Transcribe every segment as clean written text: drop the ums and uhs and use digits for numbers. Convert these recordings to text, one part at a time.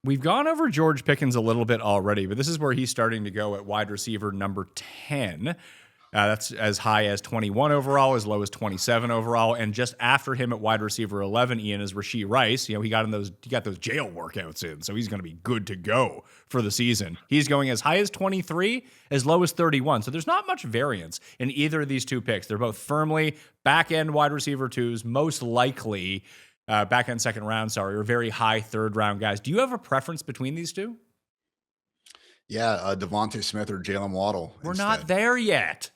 We've gone over George Pickens a little bit already, but this is where he's starting to go at wide receiver number 10. That's as high as 21 overall, as low as 27 overall. And just after him at wide receiver 11, Ian, is Rashee Rice. You know, he got those jail workouts in, so he's going to be good to go for the season. He's going as high as 23, as low as 31. So there's not much variance in either of these two picks. They're both firmly back-end wide receiver twos, most likely back-end second round, or very high third round guys. Do you have a preference between these two? Yeah, Devonta Smith or Jaylen Waddle. We're not there yet.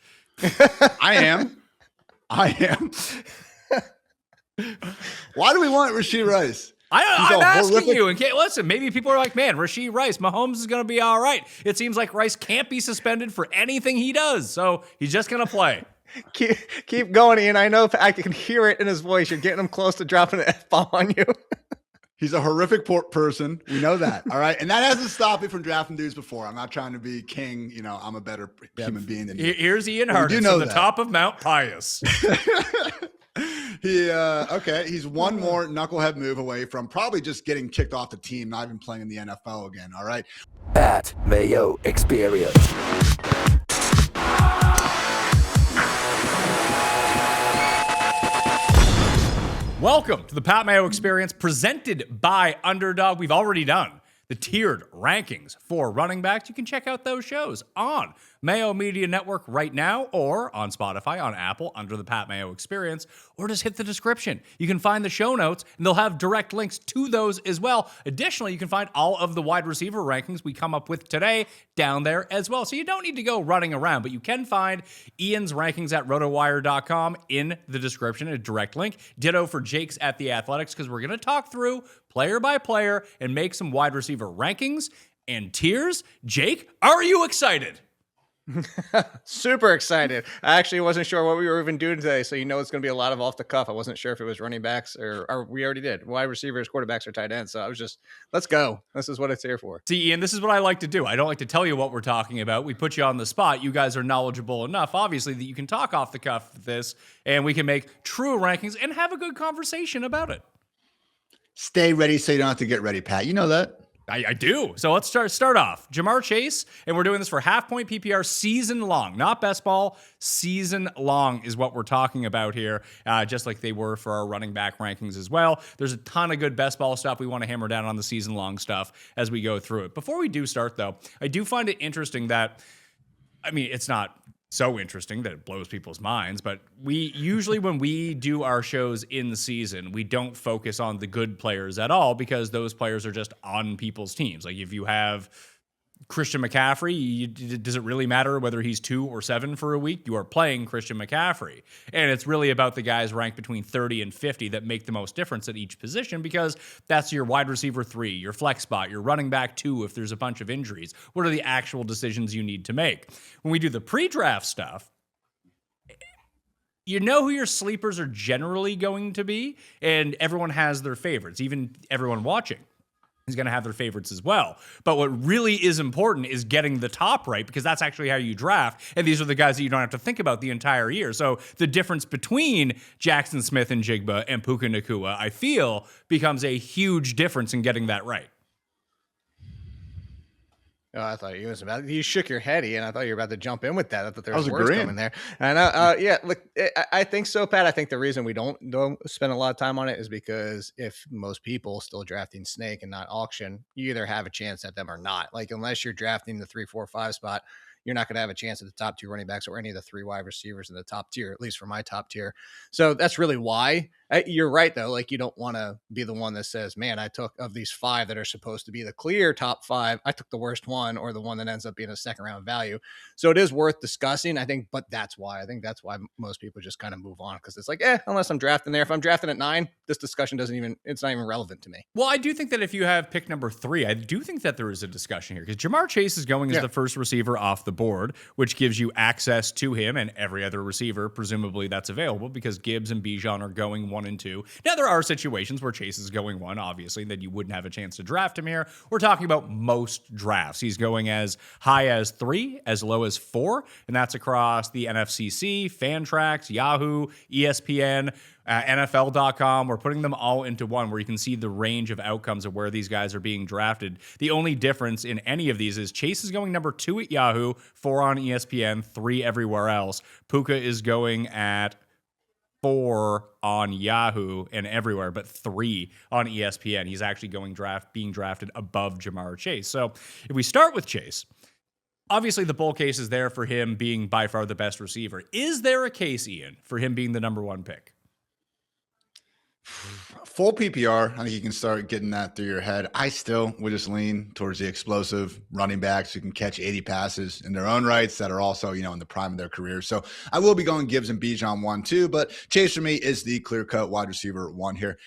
I am. Why do we want Rashee Rice? I'm asking you. And listen, maybe people are like, man, Rashee Rice, Mahomes is going to be all right. It seems like Rice can't be suspended for anything he does, so he's just going to play. Keep going, Ian. I know I can hear it in his voice. You're getting him close to dropping an F-bomb on you. He's a horrific person. We know that. All right. And that hasn't stopped me from drafting dudes before. I'm not trying to be king. You know, I'm a better human being than you. Here's Ian Hartitz on the top of Mount Pius. He's one more knucklehead move away from probably just getting kicked off the team, not even playing in the NFL again. All right. At Mayo Experience. Welcome to the Pat Mayo Experience, presented by Underdog. We've already done the tiered rankings for running backs. You can check out those shows on Mayo Media Network right now, or on Spotify, on Apple, under the Pat Mayo Experience, or just hit the description. You can find the show notes, and they'll have direct links to those as well. Additionally, you can find all of the wide receiver rankings we come up with today down there as well. So you don't need to go running around, but you can find Ian's rankings at RotoWire.com in the description, a direct link. Ditto for Jake's at The Athletics, because we're going to talk through player by player and make some wide receiver rankings and tiers. Jake, are you excited? Super excited. I actually wasn't sure what we were even doing today, so it's going to be a lot of off the cuff. I wasn't sure if it was running backs or we already did wide receivers, quarterbacks, or tight ends. So I was just, let's go. This is what it's here for. See, Ian, this is what I like to do. I don't like to tell you what we're talking about. We put you on the spot. You guys are knowledgeable enough, obviously, that you can talk off the cuff with this, and we can make true rankings and have a good conversation about it. Stay ready so you don't have to get ready, Pat. You know that. I do. So let's start off. Jamar Chase, and we're doing this for half-point PPR season long. Not best ball, season long is what we're talking about here, just like they were for our running back rankings as well. There's a ton of good best ball stuff. We want to hammer down on the season long stuff as we go through it. Before we do start, though, I do find it interesting that, it's not so interesting that it blows people's minds, but we usually, when we do our shows in the season, we don't focus on the good players at all, because those players are just on people's teams. Like if you have Christian McCaffrey, does it really matter whether he's 2 or 7 for a week? You are playing Christian McCaffrey. And it's really about the guys ranked between 30 and 50 that make the most difference at each position, because that's your wide receiver 3, your flex spot, your running back 2 if there's a bunch of injuries. What are the actual decisions you need to make? When we do the pre-draft stuff, you know who your sleepers are generally going to be, and everyone has their favorites, even everyone watching is going to have their favorites as well. But what really is important is getting the top right, because that's actually how you draft. And these are the guys that you don't have to think about the entire year. So the difference between Jackson Smith-Njigba and Puka Nacua, I feel, becomes a huge difference in getting that right. Oh, I thought you shook your head, Ian. I thought you were about to jump in with that. I thought there was words agreeing. coming there. And yeah, look, I think so, Pat. I think the reason we don't spend a lot of time on it is because if most people still drafting snake and not auction, you either have a chance at them or not. Like, unless you're drafting the 3, 4, 5 spot, you're not going to have a chance at the top 2 running backs or any of the 3 wide receivers in the top tier, at least for my top tier. So that's really why. You're right, though. Like, you don't want to be the one that says, man, I took, of these 5 that are supposed to be the clear top 5, I took the worst one, or the one that ends up being a second round value. So it is worth discussing, I think, but that's why most people just kind of move on, because it's like, unless I'm drafting there. If I'm drafting at 9, this discussion it's not even relevant to me. Well, I do think that if you have pick number 3, I do think that there is a discussion here, because Jamar Chase is going as the first receiver off the board, which gives you access to him and every other receiver, presumably that's available, because Gibbs and Bijan are going 1 and 2. Now, there are situations where Chase is going 1, obviously, that you wouldn't have a chance to draft him here. We're talking about most drafts. He's going as high as 3, as low as 4, and that's across the NFCC, Fantrax, Yahoo, ESPN. NFL.com. We're putting them all into one where you can see the range of outcomes of where these guys are being drafted. The only difference in any of these is Chase is going number 2 at Yahoo, 4 on ESPN, 3 everywhere else. Puka is going at 4 on Yahoo and everywhere, but 3 on ESPN. He's actually being drafted above Jamar Chase. So if we start with Chase, obviously the bull case is there for him being by far the best receiver. Is there a case, Ian, for him being the number 1 pick? Full PPR, I think you can start getting that through your head. I still would just lean towards the explosive running backs who can catch 80 passes in their own rights that are also, in the prime of their career. So I will be going Gibbs and Bijan 1, 2, but Chase for me is the clear-cut wide receiver 1 here.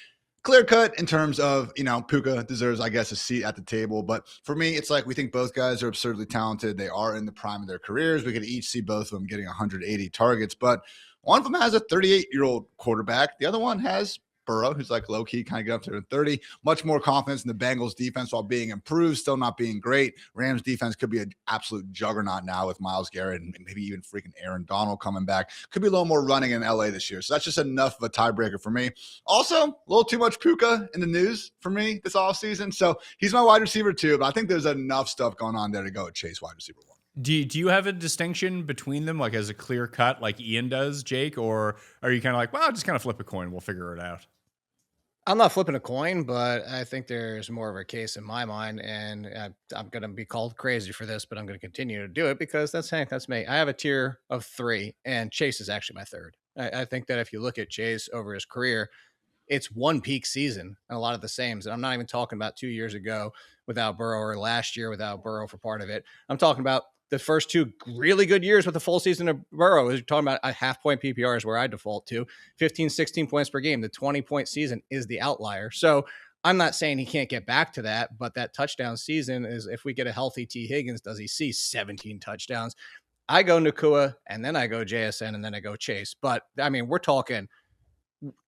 Clear-cut in terms of, Puka deserves, I guess, a seat at the table. But for me, it's like we think both guys are absurdly talented. They are in the prime of their careers. We could each see both of them getting 180 targets. But one of them has a 38-year-old quarterback. The other one has Burrow, who's like low-key kind of get up to 30. Much more confidence in the Bengals defense while being improved, still not being great. Rams defense could be an absolute juggernaut now with Myles Garrett and maybe even freaking Aaron Donald coming back. Could be a little more running in LA this year. So that's just enough of a tiebreaker for me. Also, a little too much Puka in the news for me this offseason. So he's my wide receiver too, but I think there's enough stuff going on there to go at Chase wide receiver 1. Do you have a distinction between them, like as a clear cut like Ian does, Jake? Or are you kind of like, well, just kind of flip a coin, we'll figure it out? I'm not flipping a coin, but I think there's more of a case in my mind, and I'm going to be called crazy for this, but I'm going to continue to do it because that's me. I have a tier of 3, and Chase is actually my 3rd. I think that if you look at Chase over his career, it's one peak season and a lot of the same. And I'm not even talking about 2 years ago without Burrow or last year without Burrow for part of it. I'm talking about the first 2 really good years with the full season of Burrow. Is talking about a half-point PPR is where I default to. 15, 16 points per game. The 20-point season is the outlier. So I'm not saying he can't get back to that, but that touchdown season is, if we get a healthy T. Higgins, does he see 17 touchdowns? I go Nacua, and then I go JSN, and then I go Chase. But, I mean, we're talking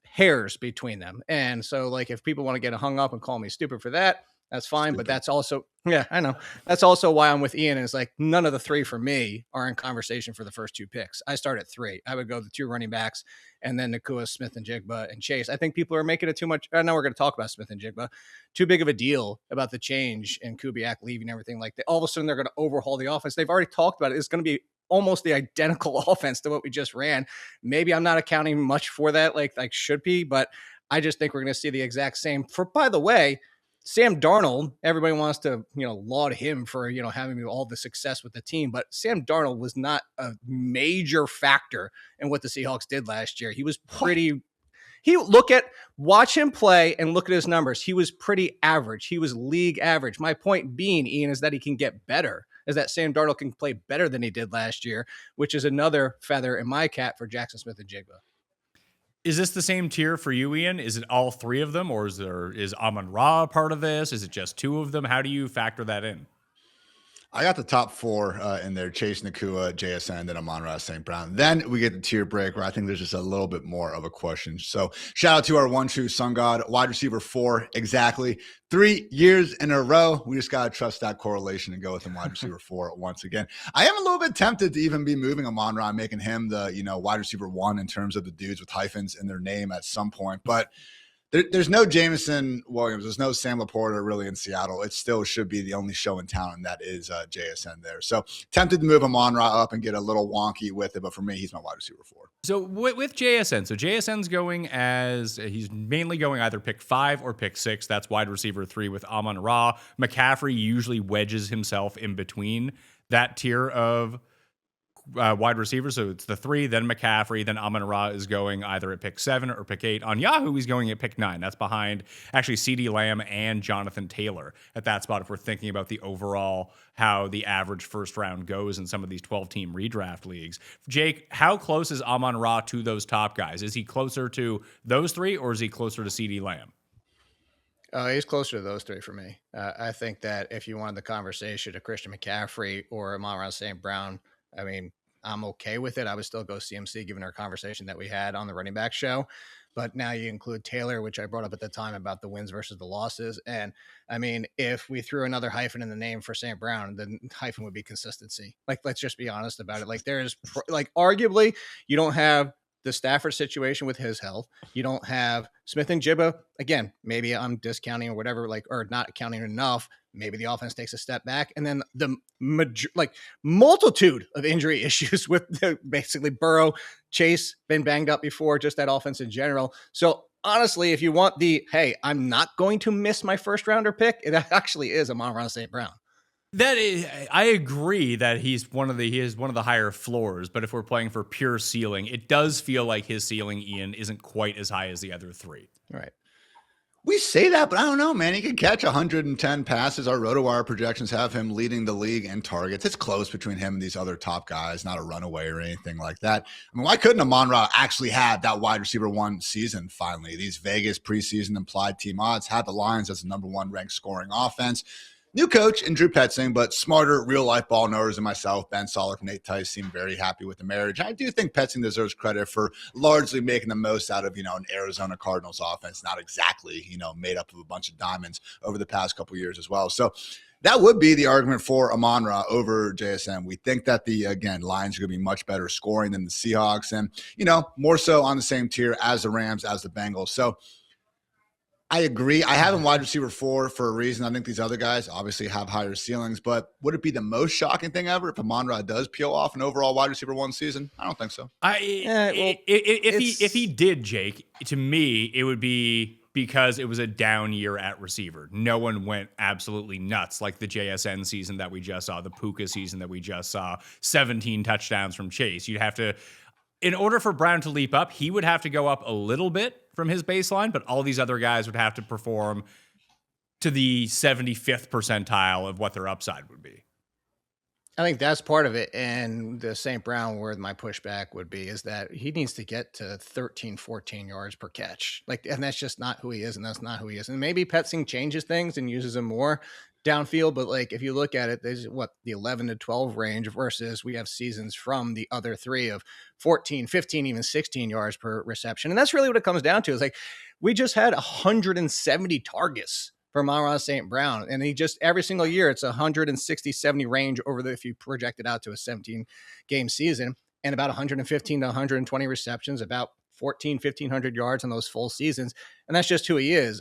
hairs between them. And so, like, if people want to get hung up and call me stupid for that, that's fine. But that's also, yeah, I know. That's also why I'm with Ian. And it's like none of the 3 for me are in conversation for the first 2 picks. I start at 3. I would go the 2 running backs and then Nacua, Smith-Njigba, and Chase. I think people are making it too much. I know we're going to talk about Smith-Njigba. Too big of a deal about the change and Kubiak leaving, everything like that. All of a sudden they're going to overhaul the offense. They've already talked about it. It's going to be almost the identical offense to what we just ran. Maybe I'm not accounting much for that like should be, but I just think we're going to see the exact same. For, by the way, Sam Darnold, everybody wants to, laud him for, having all the success with the team, but Sam Darnold was not a major factor in what the Seahawks did last year. He was pretty, watch him play and look at his numbers. He was pretty average. He was league average. My point being, Ian, is that he can get better, is that Sam Darnold can play better than he did last year, which is another feather in my cap for Jackson Smith-Njigba. Is this the same tier for you, Ian? Is it all 3 of them, or is Amon-Ra part of this? Is it just 2 of them? How do you factor that in? I got the top 4 in there: Chase, Nacua, JSN, then Amon-Ra, St. Brown. Then we get the tier break where I think there's just a little bit more of a question. So shout out to our 1 true Sun God, wide receiver 4, exactly 3 years in a row. We just got to trust that correlation and go with him wide receiver 4 once again. I am a little bit tempted to even be moving Amon-Ra and making him the, wide receiver 1 in terms of the dudes with hyphens in their name at some point. But there's no Jameson Williams. There's no Sam Laporta really in Seattle. It still should be the only show in town, and that is JSN there. So tempted to move Amon-Ra up and get a little wonky with it, but for me, he's my wide receiver 4. So with JSN, so JSN's going he's mainly going either pick 5 or pick 6. That's wide receiver 3 with Amon-Ra. McCaffrey usually wedges himself in between that tier of wide receiver. So it's the 3, then McCaffrey, then Amon-Ra is going either at pick 7 or pick 8. On Yahoo, he's going at pick 9. That's behind actually CeeDee Lamb and Jonathan Taylor at that spot if we're thinking about the overall how the average first round goes in some of these 12-team redraft leagues. Jake, how close is Amon-Ra to those top guys? Is he closer to those 3 or is he closer to CeeDee Lamb? He's closer to those 3 for me. I think that if you wanted the conversation to Christian McCaffrey or Amon-Ra St. Brown, I mean, I'm okay with it. I would still go CMC given our conversation that we had on the running back show. But now you include Taylor, which I brought up at the time about the wins versus the losses. And I mean, if we threw another hyphen in the name for St. Brown, then hyphen would be consistency. Like, let's just be honest about it. Like, there's arguably you don't have the Stafford situation with his health. You don't have Smith-Njigba. Again, maybe I'm discounting or whatever, or not counting enough. Maybe the offense takes a step back, and then the multitude of injury issues with basically Burrow, Chase been banged up before, just that offense in general. So honestly, if you want hey, I'm not going to miss my first rounder pick, it actually is Amon-Ra St. Brown. That is, I agree that he is one of the higher floors, but if we're playing for pure ceiling, it does feel like his ceiling, Ian, isn't quite as high as the other three. Right. We say that, but I don't know, man. He could catch 110 passes. Our RotoWire projections have him leading the league in targets. It's close between him and these other top guys, not a runaway or anything like that. I mean, why couldn't Amon-Ra actually have that wide receiver one season finally? These Vegas preseason implied team odds had the Lions as the number one ranked scoring offense. New coach and Drew Petzing, but smarter real-life ball knowers than myself, Ben Solak, Nate Tice, seem very happy with the marriage. I do think Petzing deserves credit for largely making the most out of, an Arizona Cardinals offense, not exactly, made up of a bunch of diamonds over the past couple of years as well. So that would be the argument for Amon-Ra over JSN. We think that Lions are going to be much better scoring than the Seahawks and, more so on the same tier as the Rams, as the Bengals. So I agree. I have him wide receiver 4 for a reason. I think these other guys obviously have higher ceilings, but would it be the most shocking thing ever if Amon-Ra does peel off an overall wide receiver 1 season? I don't think so. If he did, Jake, to me, it would be because it was a down year at receiver. No one went absolutely nuts like the JSN season that we just saw, the Puka season that we just saw, 17 touchdowns from Chase. You'd have to, in order for Brown to leap up, he would have to go up a little bit from his baseline, but all these other guys would have to perform to the 75th percentile of what their upside would be. I think that's part of it. And the St. Brown, where my pushback would be, is that he needs to get to 13, 14 yards per catch. And that's just not who he is. And that's not who he is. And maybe Petzing changes things and uses him more downfield. But if you look at it, there's the 11 to 12 range versus we have seasons from the other three of 14, 15, even 16 yards per reception. And that's really what it comes down to is we just had 170 targets for Amon-Ra St. Brown. And he just, every single year, it's 160, 70 range if you project it out to a 17 game season, and about 115 to 120 receptions, about 1,500 yards in those full seasons. And that's just who he is.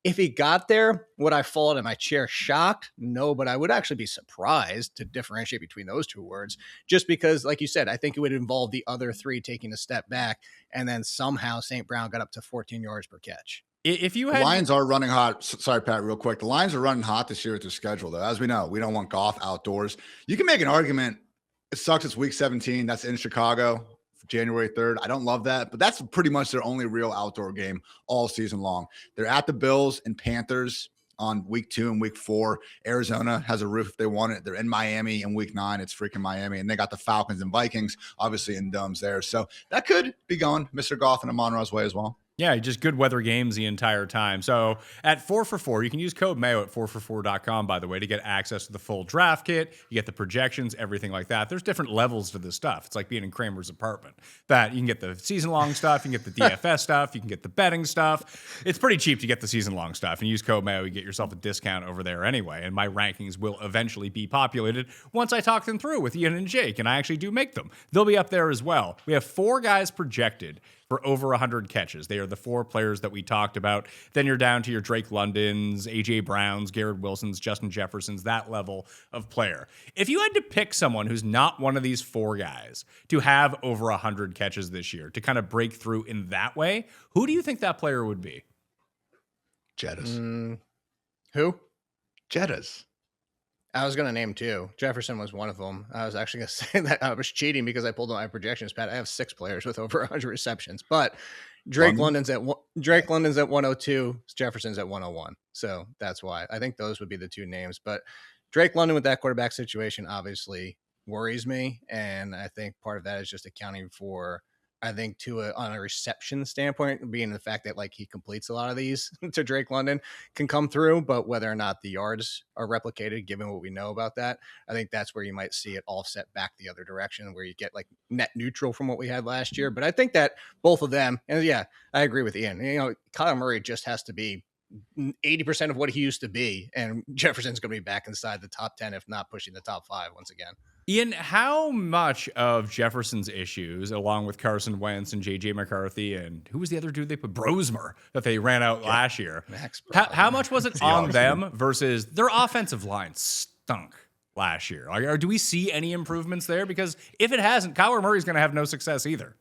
If he got there, would I fall out of my chair shocked? No, but I would actually be surprised to differentiate between those two words, just because, like you said, I think it would involve the other three taking a step back, and then somehow St. Brown got up to 14 yards per catch. If you had, the Lions are running hot. Sorry, Pat, real quick. The Lions are running hot this year with their schedule, though. As we know, we don't want golf outdoors. You can make an argument. It sucks. It's week 17. That's in Chicago, January 3rd. I don't love that, but that's pretty much their only real outdoor game all season long. They're at the Bills and Panthers on week 2 and week 4. Arizona has a roof if they want it. They're in Miami in week 9. It's freaking Miami. And they got the Falcons and Vikings, obviously, in domes there. So that could be going Mr. Goff and Amon-Ra's way as well. Yeah, just good weather games the entire time. So at 4for4, you can use code Mayo at 4for4.com, by the way, to get access to the full draft kit. You get the projections, everything like that. There's different levels to this stuff. It's like being in Kramer's apartment. That you can get the season-long stuff, you can get the DFS stuff, you can get the betting stuff. It's pretty cheap to get the season-long stuff. And use code Mayo, you get yourself a discount over there anyway. And my rankings will eventually be populated once I talk them through with Ian and Jake, and I actually do make them. They'll be up there as well. We have 4 guys projected for over 100 catches. They are the 4 players that we talked about. Then you're down to your Drake Londons, A.J. Browns, Garrett Wilsons, Justin Jeffersons, that level of player. If you had to pick someone who's not one of these 4 guys to have over 100 catches this year, to kind of break through in that way, who do you think that player would be? Jettas. Who? Jettas. I was going to name 2. Jefferson was one of them. I was actually going to say that I was cheating because I pulled out my projections, Pat. I have 6 players with over 100 receptions, but Drake London's at 102, Jefferson's at 101. So that's why I think those would be the 2 names. But Drake London with that quarterback situation obviously worries me, and I think part of that is just accounting for, I think, on a reception standpoint, being the fact that he completes a lot of these to Drake London can come through, but whether or not the yards are replicated, given what we know about that, I think that's where you might see it offset back the other direction, where you get net neutral from what we had last year. But I think that both of them, and yeah, I agree with Ian. Kyler Murray just has to be 80% of what he used to be, and Jefferson's going to be back inside the top 10, if not pushing the top 5 once again. Ian, how much of Jefferson's issues, along with Carson Wentz and J.J. McCarthy, and who was the other dude they put, Brosmer, that they ran out last year, how much was it on them versus their offensive line stunk last year? Or do we see any improvements there? Because if it hasn't, Kyler Murray's going to have no success either.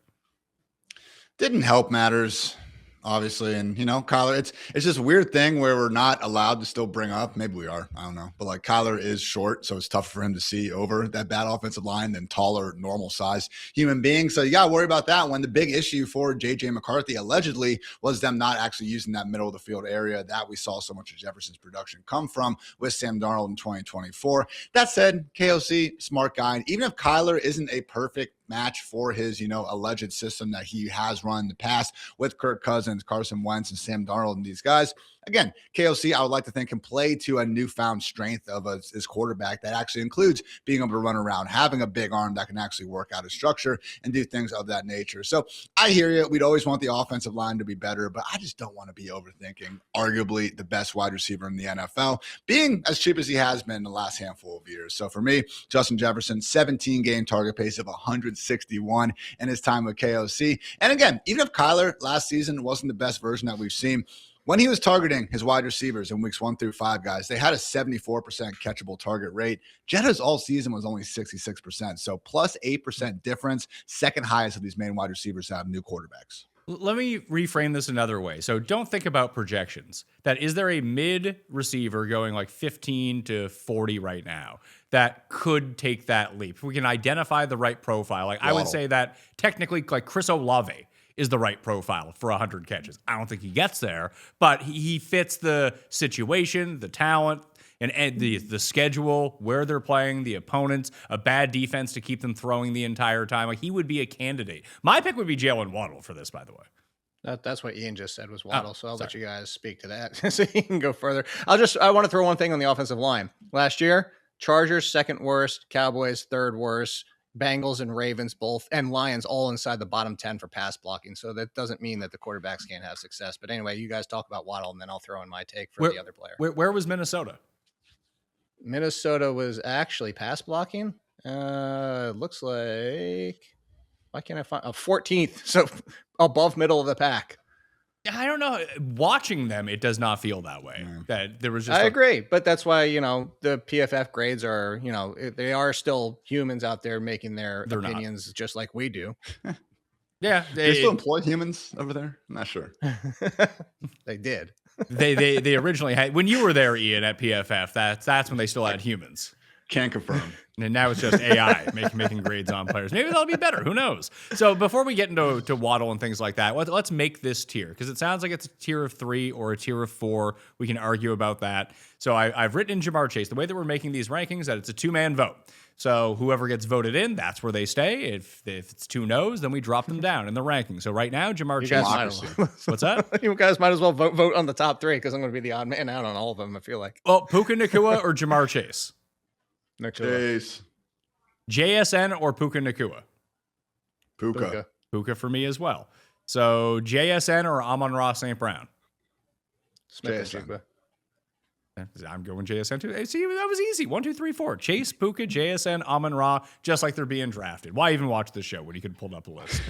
Didn't help matters, obviously. And, Kyler, it's this weird thing where we're not allowed to still bring up. Maybe we are. I don't know. But, like, Kyler is short, so it's tough for him to see over that bad offensive line than taller, normal-sized human beings. So you got to worry about that when the big issue for J.J. McCarthy allegedly was them not actually using that middle of the field area that we saw so much of Jefferson's production come from with Sam Darnold in 2024. That said, KOC, smart guy. Even if Kyler isn't a perfect match for his, alleged system that he has run in the past with Kirk Cousins, Carson Wentz, and Sam Darnold and these guys. Again, KOC, I would like to think, can play to a newfound strength of his quarterback that actually includes being able to run around, having a big arm that can actually work out a structure and do things of that nature. So I hear you. We'd always want the offensive line to be better, but I just don't want to be overthinking arguably the best wide receiver in the NFL being as cheap as he has been in the last handful of years. So for me, Justin Jefferson, 17-game target pace of 161 in his time with KOC. And again, even if Kyler last season wasn't the best version that we've seen, when he was targeting his wide receivers in weeks 1 through 5, guys, they had a 74% catchable target rate. Jetta's all season was only 66%. So plus 8% difference, second highest of these main wide receivers have new quarterbacks. Let me reframe this another way. So don't think about projections. That is there a mid receiver going like 15 to 40 right now that could take that leap? If we can identify the right profile. Like Waddle. I would say that technically like Chris Olave is the right profile for 100 catches. I don't think he gets there, but he fits the situation, the talent, and the schedule, where they're playing, the opponents, a bad defense to keep them throwing the entire time. Like he would be a candidate. My pick would be Jaylen Waddle for this, by the way. That's what Ian just said was Waddle, so I'll let you guys speak to that so you can go further. I want to throw one thing on the offensive line. Last year, Chargers second worst, Cowboys third worst, Bengals and Ravens both, and Lions all inside the bottom 10 for pass blocking. So that doesn't mean that the quarterbacks can't have success. But anyway, you guys talk about Waddle, and then I'll throw in my take for the other player. Where was Minnesota? Minnesota was actually pass blocking. Looks like, why can't I find 14th? So above middle of the pack. I don't know. Watching them, it does not feel that way. That there was just. I agree, but that's why the PFF grades are they are still humans out there making their opinions just like we do. Yeah, they still employ humans over there. I'm not sure. They did. They originally had, when you were there, Ian, at PFF. That's when they still had humans. Can't confirm. And now it's just AI making grades on players. Maybe that'll be better. Who knows? So before we get into Waddle and things like that, let's make this tier, because it sounds like it's a tier of 3 or a tier of 4. We can argue about that. So I've written in Jamar Chase, the way that we're making these rankings, that it's a 2-man vote. So whoever gets voted in, that's where they stay. If it's 2 no's, then we drop them down in the ranking. So right now, Jamar Chase. What's that? You guys might as well vote on the top 3, because I'm going to be the odd man out on all of them, I feel like. Well, Puka Nacua or Jamar Chase? Chase. JSN or Puka Nacua? Puka for me as well. So JSN or Amon-Ra St. Brown? Smith-Njigba. I'm going JSN too. See, that was easy. 1, 2, 3, 4. Chase, Puka, JSN, Amon-Ra, just like they're being drafted. Why even watch this show when you could pull up a list?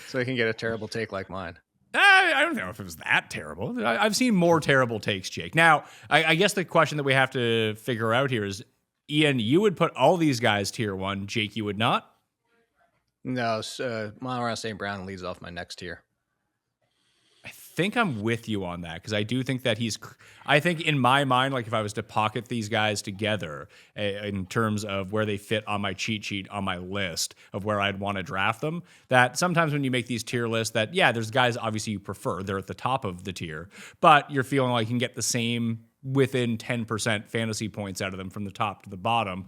So you can get a terrible take like mine. I don't know if it was that terrible. I've seen more terrible takes, Jake. Now, I guess the question that we have to figure out here is, Ian, you would put all these guys tier 1. Jake, you would not? No, Amon-Ra St. Brown leads off my next tier. I think I'm with you on that, because I do think that I think in my mind, like if I was to pocket these guys together in terms of where they fit on my cheat sheet, on my list of where I'd want to draft them, that sometimes when you make these tier lists that, yeah, there's guys obviously you prefer. They're at the top of the tier, but you're feeling like you can get the same within 10% fantasy points out of them from the top to the bottom.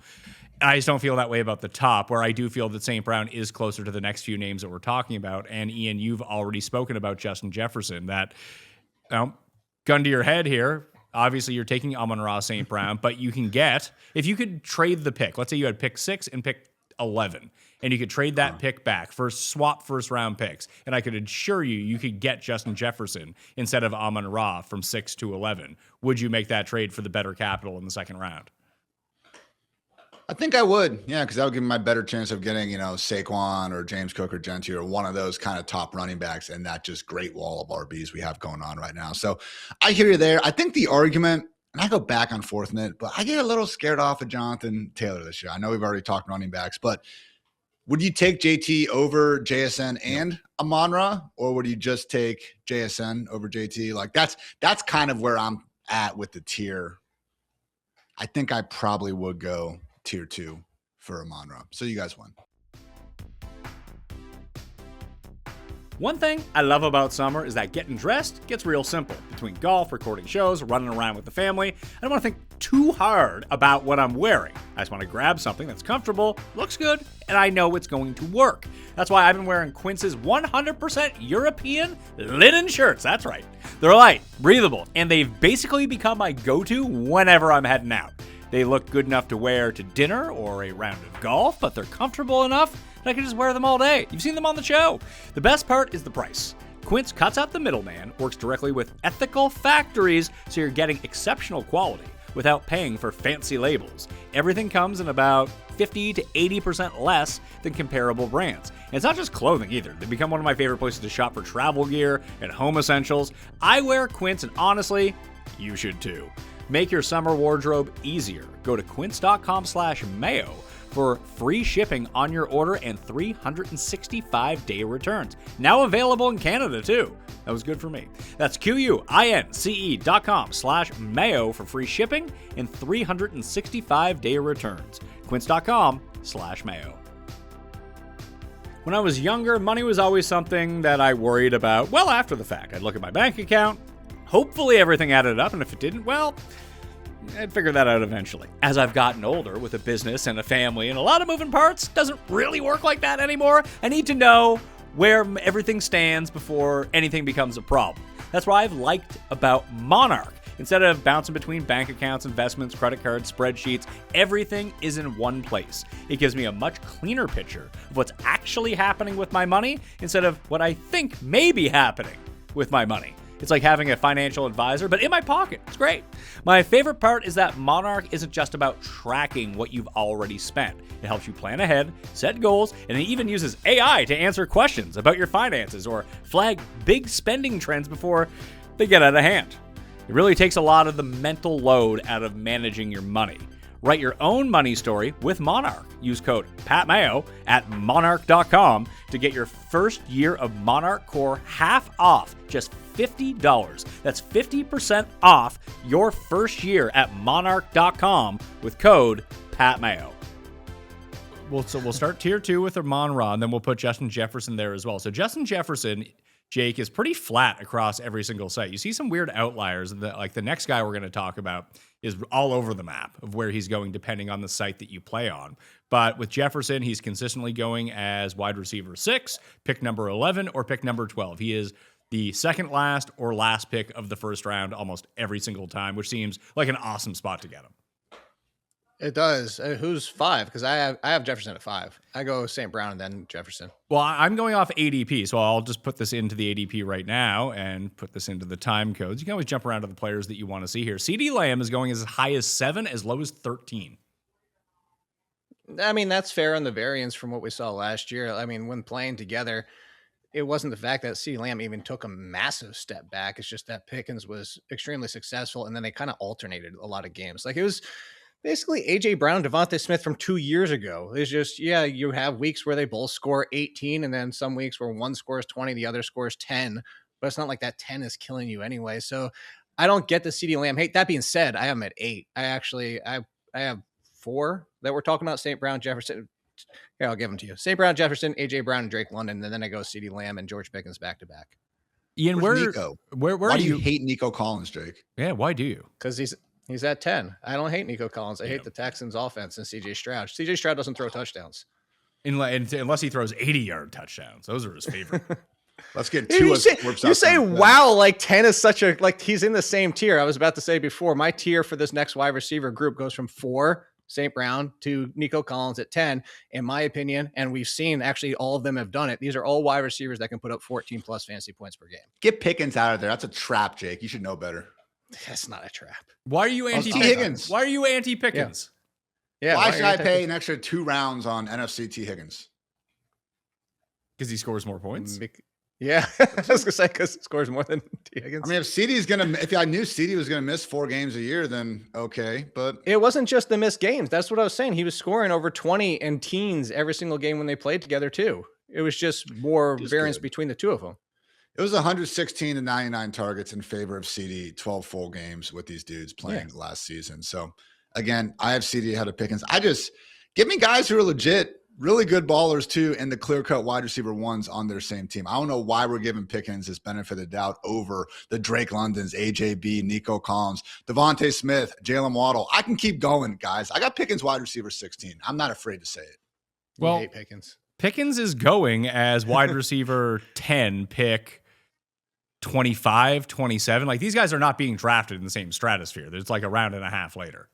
I just don't feel that way about the top, where I do feel that St. Brown is closer to the next few names that we're talking about. And Ian, you've already spoken about Justin Jefferson. That, gun to your head here, obviously you're taking Amon-Ra St. Brown, but you can get, if you could trade the pick, let's say you had pick 6 and pick 11, and you could trade that pick back, swap first round picks, and I could assure you could get Justin Jefferson instead of Amon-Ra from 6 to 11. Would you make that trade for the better capital in the second round? I think I would. Yeah, because that would give me my better chance of getting, Saquon or James Cook or Gentry or one of those kind of top running backs and that just great wall of RBs we have going on right now. So I hear you there. I think the argument, and I go back and forth in it, but I get a little scared off of Jonathan Taylor this year. I know we've already talked running backs, but would you take JT over JSN and Amon-Ra, or would you just take JSN over JT? Like that's kind of where I'm at with the tier. I think I probably would go tier 2 for Amon-Ra. So you guys won. One thing I love about summer is that getting dressed gets real simple. Between golf, recording shows, running around with the family, I don't want to think too hard about what I'm wearing. I just want to grab something that's comfortable, looks good, and I know it's going to work. That's why I've been wearing Quince's 100% European linen shirts. That's right. They're light, breathable, and they've basically become my go-to whenever I'm heading out. They look good enough to wear to dinner or a round of golf, but they're comfortable enough that I can just wear them all day. You've seen them on the show. The best part is the price. Quince cuts out the middleman, works directly with ethical factories, so you're getting exceptional quality without paying for fancy labels. Everything comes in about 50 to 80% less than comparable brands. And it's not just clothing either. They've become one of my favorite places to shop for travel gear and home essentials. I wear Quince, and honestly, you should too. Make your summer wardrobe easier. Go to quince.com/mayo for free shipping on your order and 365-day returns. Now available in Canada too. That was good for me. That's QUINCE.com/mayo for free shipping and 365-day returns. Quince.com/mayo. When I was younger, money was always something that I worried about well after the fact. I'd look at my bank account. Hopefully everything added up, and if it didn't, well, I'd figure that out eventually. As I've gotten older with a business and a family and a lot of moving parts, doesn't really work like that anymore. I need to know where everything stands before anything becomes a problem. That's what I've liked about Monarch. Instead of bouncing between bank accounts, investments, credit cards, spreadsheets, everything is in one place. It gives me a much cleaner picture of what's actually happening with my money instead of what I think may be happening with my money. It's like having a financial advisor, but in my pocket. It's great. My favorite part is that Monarch isn't just about tracking what you've already spent. It helps you plan ahead, set goals, and it even uses AI to answer questions about your finances or flag big spending trends before they get out of hand. It really takes a lot of the mental load out of managing your money. Write your own money story with Monarch. Use code PATMAYO at monarch.com to get your first year of Monarch Core half off, just $50. That's 50% off your first year at monarch.com with code PATMAYO. We'll start tier 2 with Amon-Ra, and then we'll put Justin Jefferson there as well. So Justin Jefferson, Jake, is pretty flat across every single site. You see some weird outliers. Like the next guy we're going to talk about is all over the map of where he's going depending on the site that you play on. But with Jefferson, he's consistently going as wide receiver 6, pick number 11, or pick number 12. He is the second last or last pick of the first round almost every single time, which seems like an awesome spot to get him. It does. Who's 5? Because I have Jefferson at 5. I go St. Brown and then Jefferson. Well, I'm going off ADP, so I'll just put this into the ADP right now and put this into the time codes. You can always jump around to the players that you want to see here. CeeDee Lamb is going as high as 7, as low as 13. I mean, that's fair on the variance from what we saw last year. I mean, when playing together, it wasn't the fact that CeeDee Lamb even took a massive step back. It's just that Pickens was extremely successful, and then they kind of alternated a lot of games. Like, it was basically A.J. Brown, Devonta Smith from 2 years ago. It's just, yeah, you have weeks where they both score 18, and then some weeks where one scores 20, the other scores 10. But it's not like that 10 is killing you anyway. So I don't get the CeeDee Lamb hate. That being said, I am at 8. I have 4 that we're talking about: St. Brown, Jefferson. Here, I'll give them to you. St. Brown, Jefferson, A.J. Brown, and Drake London. And then I go CeeDee Lamb and George Pickens back to back. Ian, Nico? Where why do you hate Nico Collins, Drake? Yeah, why do you? Because he's at 10. I don't hate Nico Collins. I hate the Texans offense and CJ Stroud. CJ Stroud doesn't throw touchdowns. Unless he throws 80-yard touchdowns. Those are his favorite. Let's get Dude, you say wow, like 10 is such a, like, he's in the same tier. I was about to say before, my tier for this next wide receiver group goes from 4, St. Brown, to Nico Collins at 10, in my opinion. And we've seen actually all of them have done it. These are all wide receivers that can put up 14 plus fantasy points per game. Get Pickens out of there. That's a trap, Jake. You should know better. That's not a trap. Why are you anti-Pickens? Why are you anti-Pickens? Yeah. Why should I pay an extra 2 rounds on NFC T. Higgins? Because he scores more points. Yeah, I was gonna say because he scores more than T. Higgins. I mean, if I knew CD was gonna miss 4 games a year, then okay. But it wasn't just the missed games. That's what I was saying. He was scoring over 20 and teens every single game when they played together too. It was just more variance between the two of them. It was 116 to 99 targets in favor of CD, 12 full games with these dudes playing last season. So again, I have CD ahead of Pickens. Give me guys who are legit, really good ballers too, and the clear-cut wide receiver ones on their same team. I don't know why we're giving Pickens this benefit of the doubt over the Drake Londons, AJB, Nico Collins, Devonta Smith, Jaylen Waddle. I can keep going, guys. I got Pickens wide receiver 16. I'm not afraid to say it. Well, hate Pickens. Pickens is going as wide receiver 10 pick 25, 27. Like, these guys are not being drafted in the same stratosphere. There's like a round and a half later.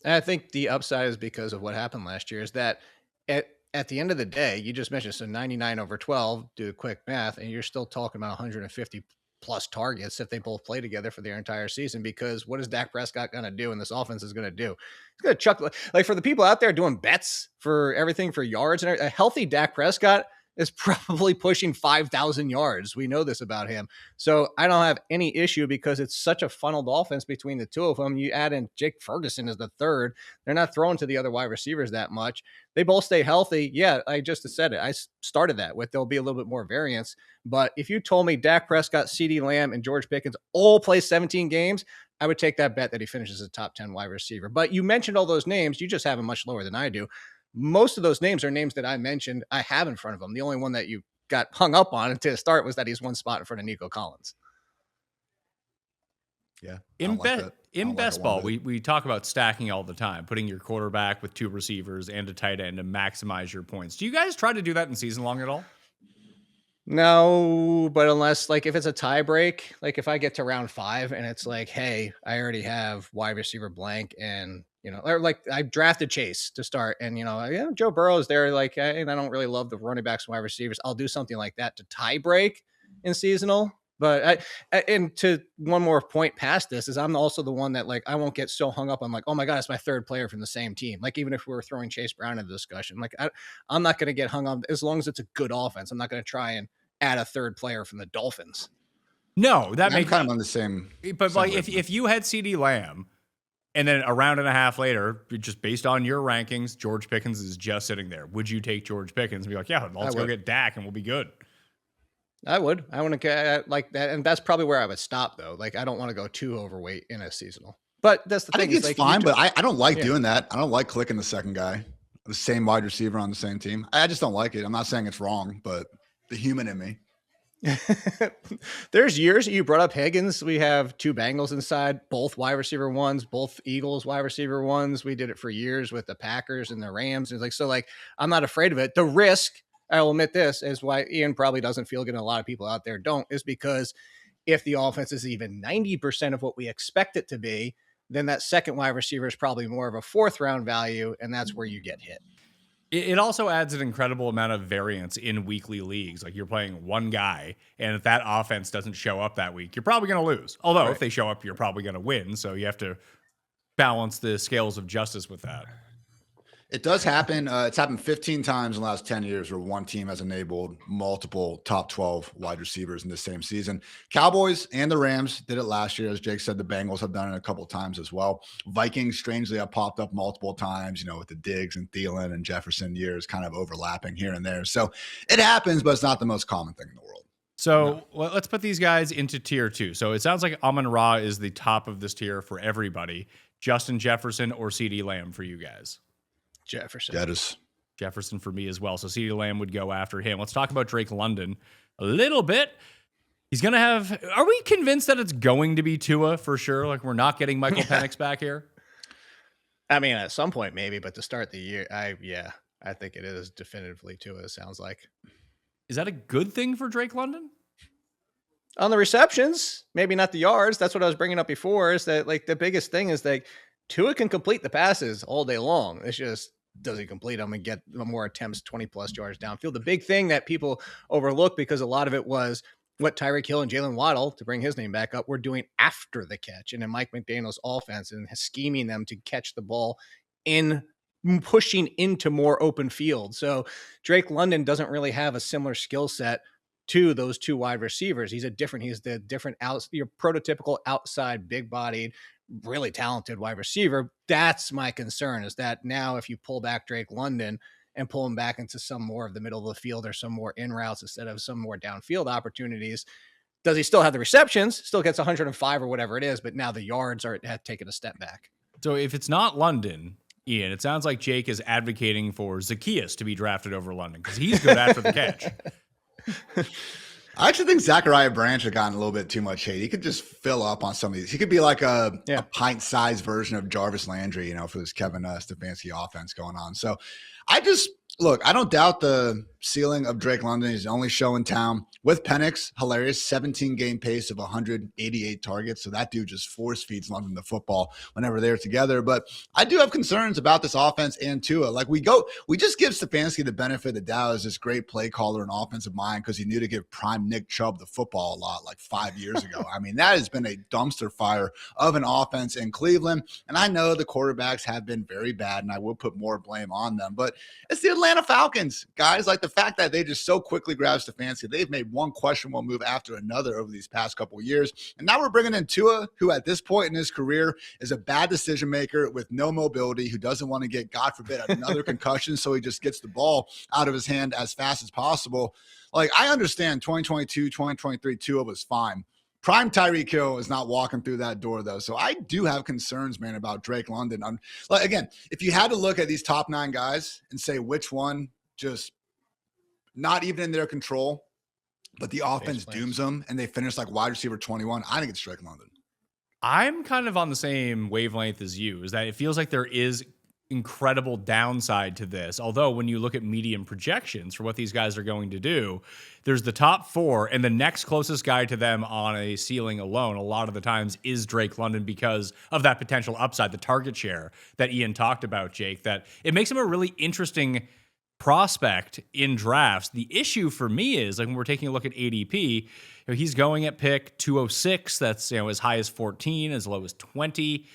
And I think the upside is because of what happened last year is that at the end of the day, you just mentioned, so 99 over 12, do a quick math, and you're still talking about 150 plus targets if they both play together for their entire season, because what is Dak Prescott going to do and this offense is going to do? He's going to chuck, like for the people out there doing bets for everything for yards, and a healthy Dak Prescott is probably pushing 5,000 yards. We know this about him. So I don't have any issue because it's such a funneled offense between the two of them. You add in Jake Ferguson as the third. They're not throwing to the other wide receivers that much. They both stay healthy. Yeah, I just said it. I started that with there'll be a little bit more variance. But if you told me Dak Prescott, CeeDee Lamb, and George Pickens all play 17 games, I would take that bet that he finishes a top 10 wide receiver. But you mentioned all those names. You just have them much lower than I do. Most of those names are names that I mentioned I have in front of them. The only one that you got hung up on to start was that he's one spot in front of Nico Collins. Yeah. In best ball, we talk about stacking all the time, putting your quarterback with 2 receivers and a tight end to maximize your points. Do you guys try to do that in season long at all? No, but unless like if it's a tie break, like if I get to round 5 and it's like, hey, I already have wide receiver blank and or like I drafted Chase to start and, Joe Burrow's there. Like, and I don't really love the running backs and wide receivers. I'll do something like that to tie break in seasonal. But and to one more point past this is I'm also the one that like, I won't get so hung up. I'm like, oh my God, it's my third player from the same team. Like, even if we were throwing Chase Brown in the discussion, like I'm not going to get hung up as long as it's a good offense. I'm not going to try and add a third player from the Dolphins. No, that makes kind of on the same. But like if you had CeeDee Lamb, and then a round and a half later, just based on your rankings, George Pickens is just sitting there. Would you take George Pickens and be like, yeah, let's go get Dak and we'll be good? I would. I want to get like that. And that's probably where I would stop, though. Like, I don't want to go too overweight in a seasonal. But that's the thing. I think it's like, fine, but I don't like doing that. I don't like clicking the second guy, the same wide receiver on the same team. I just don't like it. I'm not saying it's wrong, but the human in me. There's years you brought up Higgins. We have 2 Bengals inside, both wide receiver ones, both Eagles wide receiver ones. We did it for years with the Packers and the Rams. And I'm not afraid of it. The risk, I will admit this, is why Ian probably doesn't feel good. And a lot of people out there don't, is because if the offense is even 90% of what we expect it to be, then that second wide receiver is probably more of a 4th round value. And that's where you get hit. It also adds an incredible amount of variance in weekly leagues. Like, you're playing one guy, and if that offense doesn't show up that week, you're probably going to lose. Although if they show up, you're probably going to win. So you have to balance the scales of justice with that. It does happen. It's happened 15 times in the last 10 years where one team has enabled multiple top 12 wide receivers in the same season. Cowboys and the Rams did it last year. As Jake said, the Bengals have done it a couple of times as well. Vikings, strangely, have popped up multiple times, with the Diggs and Thielen and Jefferson years kind of overlapping here and there. So it happens, but it's not the most common thing in the world. So let's put these guys into tier 2. So it sounds like Amon-Ra is the top of this tier for everybody. Justin Jefferson or CeeDee Lamb for you guys? Jefferson. That is Jefferson for me as well. So CeeDee Lamb would go after him. Let's talk about Drake London a little bit. He's going to have... Are we convinced that it's going to be Tua for sure? Like, we're not getting Michael Penix back here? I mean, at some point, maybe. But to start the year, I think it is definitively Tua, it sounds like. Is that a good thing for Drake London? On the receptions, maybe not the yards. That's what I was bringing up before, is that, like, the biggest thing is that Tua can complete the passes all day long. It's just, does he complete them and get more attempts, 20+ yards downfield? The big thing that people overlook, because a lot of it was what Tyreek Hill and Jaylen Waddle, to bring his name back up, were doing after the catch and in Mike McDaniel's offense and scheming them to catch the ball in pushing into more open field. So Drake London doesn't really have a similar skill set to those two wide receivers. He's the different your prototypical outside, big bodied, really talented wide receiver. That's my concern, is that now if you pull back Drake London and pull him back into some more of the middle of the field or some more in routes instead of some more downfield opportunities, does he still have the receptions? Still gets 105 or whatever it is, but now the yards have taken a step back. So if it's not London, Ian, it sounds like Jake is advocating for Zacchaeus to be drafted over London because he's good after the catch. I actually think Zachariah Branch had gotten a little bit too much hate. He could just fill up on some of these. He could be like a pint-sized version of Jarvis Landry, for this Kevin Stefanski offense going on. So I don't doubt the ceiling of Drake London. He's the only show in town. With Penix, hilarious, 17-game pace of 188 targets. So that dude just force feeds London the football whenever they're together. But I do have concerns about this offense and Tua. Like we just give Stefanski the benefit of the doubt as this great play caller and offensive mind because he knew to give prime Nick Chubb the football a lot like 5 years ago. I mean, that has been a dumpster fire of an offense in Cleveland. And I know the quarterbacks have been very bad, and I will put more blame on them. But it's the Atlanta Falcons, guys. Like the fact that they just so quickly grabbed Stefanski, they've made one questionable move after another over these past couple of years. And now we're bringing in Tua, who at this point in his career is a bad decision maker with no mobility, who doesn't want to get, God forbid, another concussion. So he just gets the ball out of his hand as fast as possible. Like, I understand 2022, 2023, Tua was fine. Prime Tyreek Hill is not walking through that door, though. So I do have concerns, man, about Drake London. Again, if you had to look at these top 9 guys and say which one just not even in their control, but the offense dooms them and they finish like wide receiver 21, I think it's Drake London. I'm kind of on the same wavelength as you, is that it feels like there is incredible downside to this. Although when you look at median projections for what these guys are going to do, there's the top 4 and the next closest guy to them on a ceiling alone a lot of the times is Drake London because of that potential upside, the target share that Ian talked about, Jake, that it makes him a really interesting prospect in drafts. The issue for me is, like, when we're taking a look at ADP, he's going at pick 206. That's, as high as 14, as low as 20.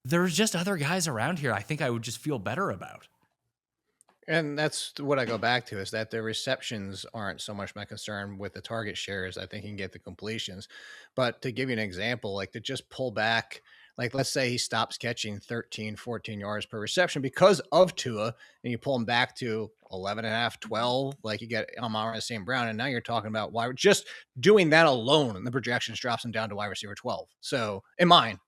There's just other guys around here I think I would just feel better about. And that's what I go back to, is that the receptions aren't so much my concern with the target shares. I think he can get the completions. But to give you an example, like to just pull back, like let's say he stops catching 13, 14 yards per reception because of Tua, and you pull him back to 11.5, 12, like you get Amon-Ra, St. Brown, and now you're talking about why just doing that alone, and the projections drops him down to wide receiver 12. So in mine,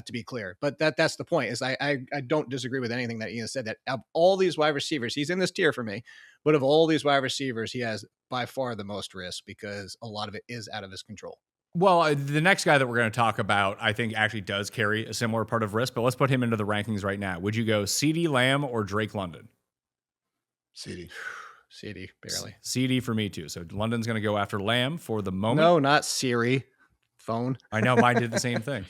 to be clear, but that's the point, is I don't disagree with anything that Ian said, that of all these wide receivers, he's in this tier for me, but of all these wide receivers, he has by far the most risk because a lot of it is out of his control. Well, the next guy that we're going to talk about, I think, actually does carry a similar part of risk, but let's put him into the rankings right now. Would you go CeeDee Lamb or Drake London? CeeDee. CeeDee, barely. CeeDee for me, too. So London's going to go after Lamb for the moment. No, not Siri. Phone. I know, mine did the same thing.